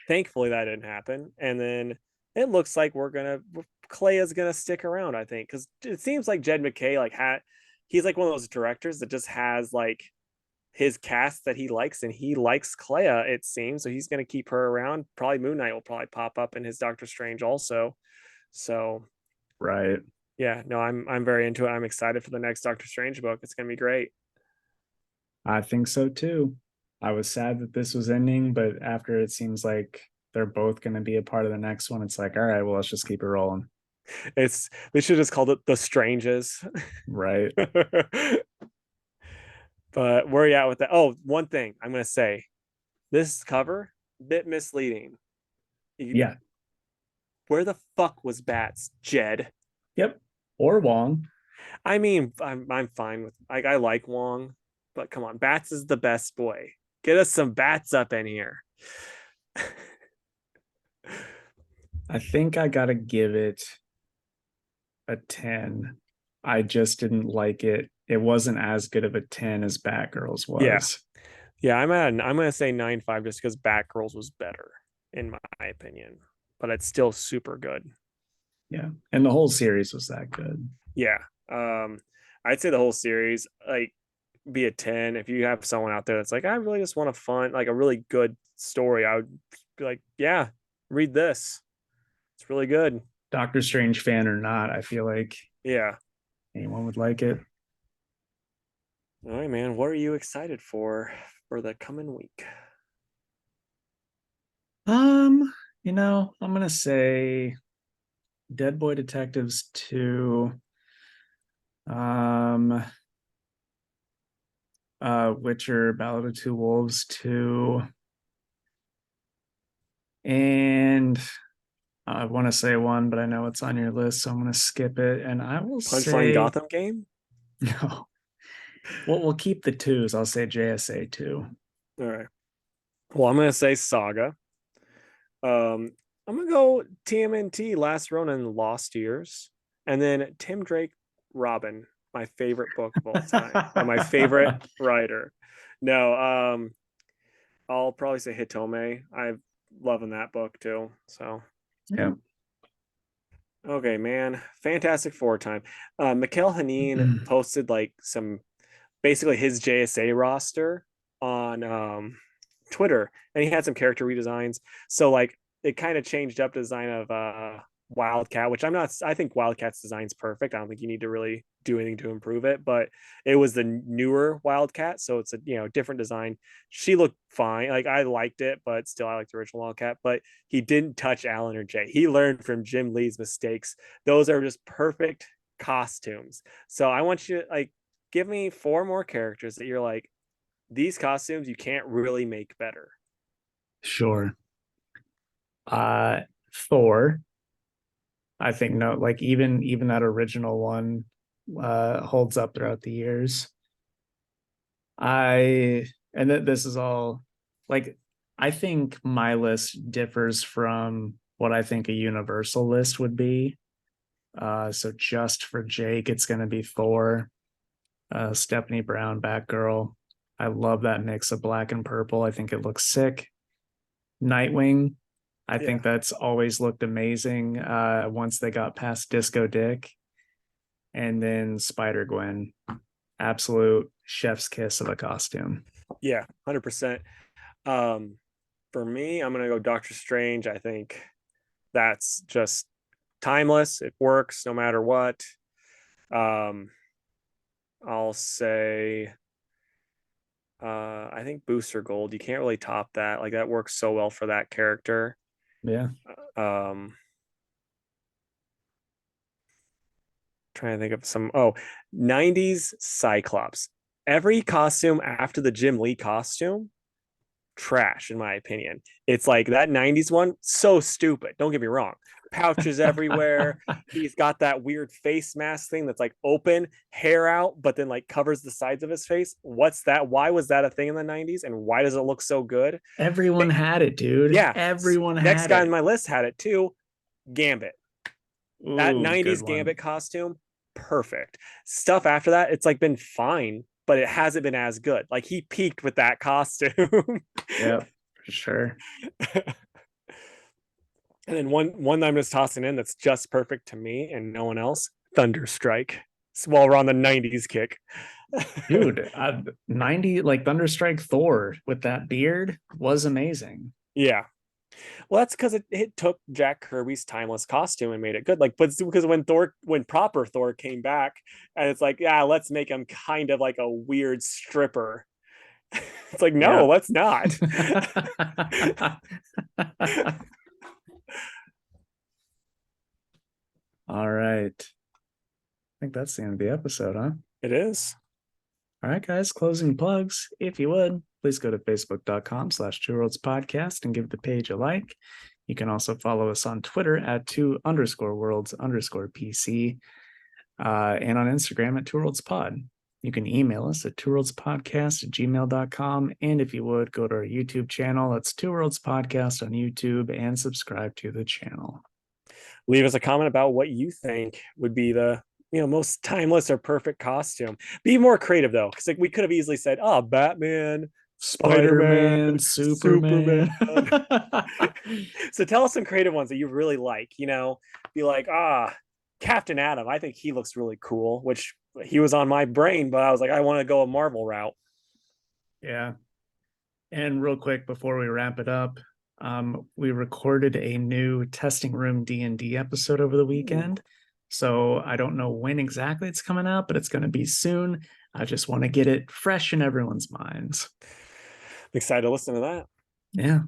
thankfully that didn't happen. And then it looks like Clay is gonna stick around, I think, because it seems like Jed McKay he's like one of those directors that just has like his cast that he likes, and he likes Clea, it seems. So he's gonna keep her around. Probably Moon Knight will probably pop up in his Doctor Strange also. So Right. yeah, no, I'm very into it. I'm excited for the next Doctor Strange book. It's gonna be great. I think so too. I was sad that this was ending, but after it seems like they're both going to be a part of the next one, it's like, all right, well, let's just keep it rolling. They should just called it The Stranges. Right. But where are you at with that? Oh, one thing I'm gonna say, this cover bit misleading. Yeah. Where the fuck was Bats, Jed? Yep. Or Wong. I mean, I'm fine with, like, I like Wong, but come on, Bats is the best boy. Get us some Bats up in here. I think I got to give it a 10. I just didn't like it. It wasn't as good of a 10 as Batgirls Yeah, was. yeah. I'm gonna say 9.5 just because Batgirls was better in my opinion, but it's still super good. Yeah. And the whole series was that good. Yeah. Um, I'd say the whole series, like, be a 10. If you have someone out there that's like, I really just want a fun, like a really good story, I would be like, yeah, read this. It's really good. Doctor Strange fan or not, I feel like Yeah. anyone would like it. All right, man. What are you excited for the coming week? Um, I'm gonna say Dead Boy Detectives 2, um, Witcher, Ballad of Two Wolves 2, and I want to say one, but I know it's on your list, so I'm gonna skip it. And I will Punchline say Gotham game? no. We'll keep the twos. I'll say JSA 2. All right. Well, I'm gonna say Saga. I'm gonna go TMNT Last Ronin Lost Years, and then Tim Drake Robin, my favorite book of all time by my favorite writer. No, I'll probably say Hitome. I'm loving that book too. So Yeah. okay, man, Fantastic Four time. Mikhail Hanine posted like some basically his JSA roster on Twitter, and he had some character redesigns. So like it kind of changed up the design of Wildcat, which I'm not. I think Wildcat's design's perfect. I don't think you need to really do anything to improve it, but it was the newer Wildcat, so it's a different design. She looked fine. Like I liked it, but still I liked the original Wildcat. But he didn't touch Alan or Jay. He learned from Jim Lee's mistakes. Those are just perfect costumes. So I want you to like give me four more characters that you're like, these costumes you can't really make better. Sure. Uh Thor. I think no, like even that original one holds up throughout the years. I and this is all like I think my list differs from what I think a universal list would be. So just for Jake, it's gonna be Thor, Stephanie Brown, Batgirl. I love that mix of black and purple. I think it looks sick. Nightwing, I Yeah. think that's always looked amazing once they got past Disco Dick. And then Spider Gwen, absolute chef's kiss of a costume. Yeah, 100%. Um, for me, I'm gonna go Doctor Strange. I think that's just timeless. It works no matter what. Um, I'll say I think Booster Gold. You can't really top that. Like that works so well for that character. Yeah. Um, trying to think of some 90s Cyclops. Every costume after the Jim Lee costume, trash in my opinion. It's like that 90s one, so stupid. Don't get me wrong. Pouches everywhere. He's got that weird face mask thing that's like open, hair out, but then like covers the sides of his face. What's that? Why was that a thing in the 90s? And why does it look so good? Everyone had it, dude. Yeah. Everyone Next had guy on it. my list had it too. Gambit. That Ooh, good 90s one. Gambit costume, perfect. Stuff after that, it's like been fine, but it hasn't been as good. Like he peaked with that costume. Yeah, for sure. And then one I'm just tossing in that's just perfect to me and no one else, Thunderstrike. While we're on the 90s kick. Dude, 90 like Thunderstrike Thor with that beard was amazing. Yeah. Well, that's because it took Jack Kirby's timeless costume and made it good. Like, but because when proper Thor came back, and it's like, yeah, let's make him kind of like a weird stripper. It's like, no, Yeah. let's not. All right. I think that's the end of the episode, huh? It is. All right, guys, closing plugs. If you would, please go to facebook.com/2worldspodcast and give the page a like. You can also follow us on Twitter at 2_worlds_PC and on Instagram at 2worldspod. You can email us at 2worldspodcast@gmail.com. And if you would, go to our YouTube channel. That's 2worldspodcast on YouTube and subscribe to the channel. Leave us a comment about what you think would be the most timeless or perfect costume. Be more creative though, because like we could have easily said, "Oh, Batman, Spider-Man, Spider-Man, Superman." Superman. So tell us some creative ones that you really like. Be like, Captain Atom, I think he looks really cool, which he was on my brain, but I was like, I want to go a Marvel route. Yeah. And real quick before we wrap it up, we recorded a new testing room D&D episode over the weekend. Ooh. So I don't know when exactly it's coming out, but it's going to be soon. I just want to get it fresh in everyone's minds. Excited to listen to that. Yeah.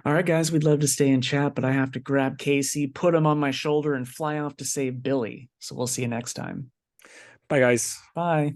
All right, guys, we'd love to stay and chat, but I have to grab Casey, put him on my shoulder, and fly off to save Billy. So we'll see you next time. Bye, guys. Bye.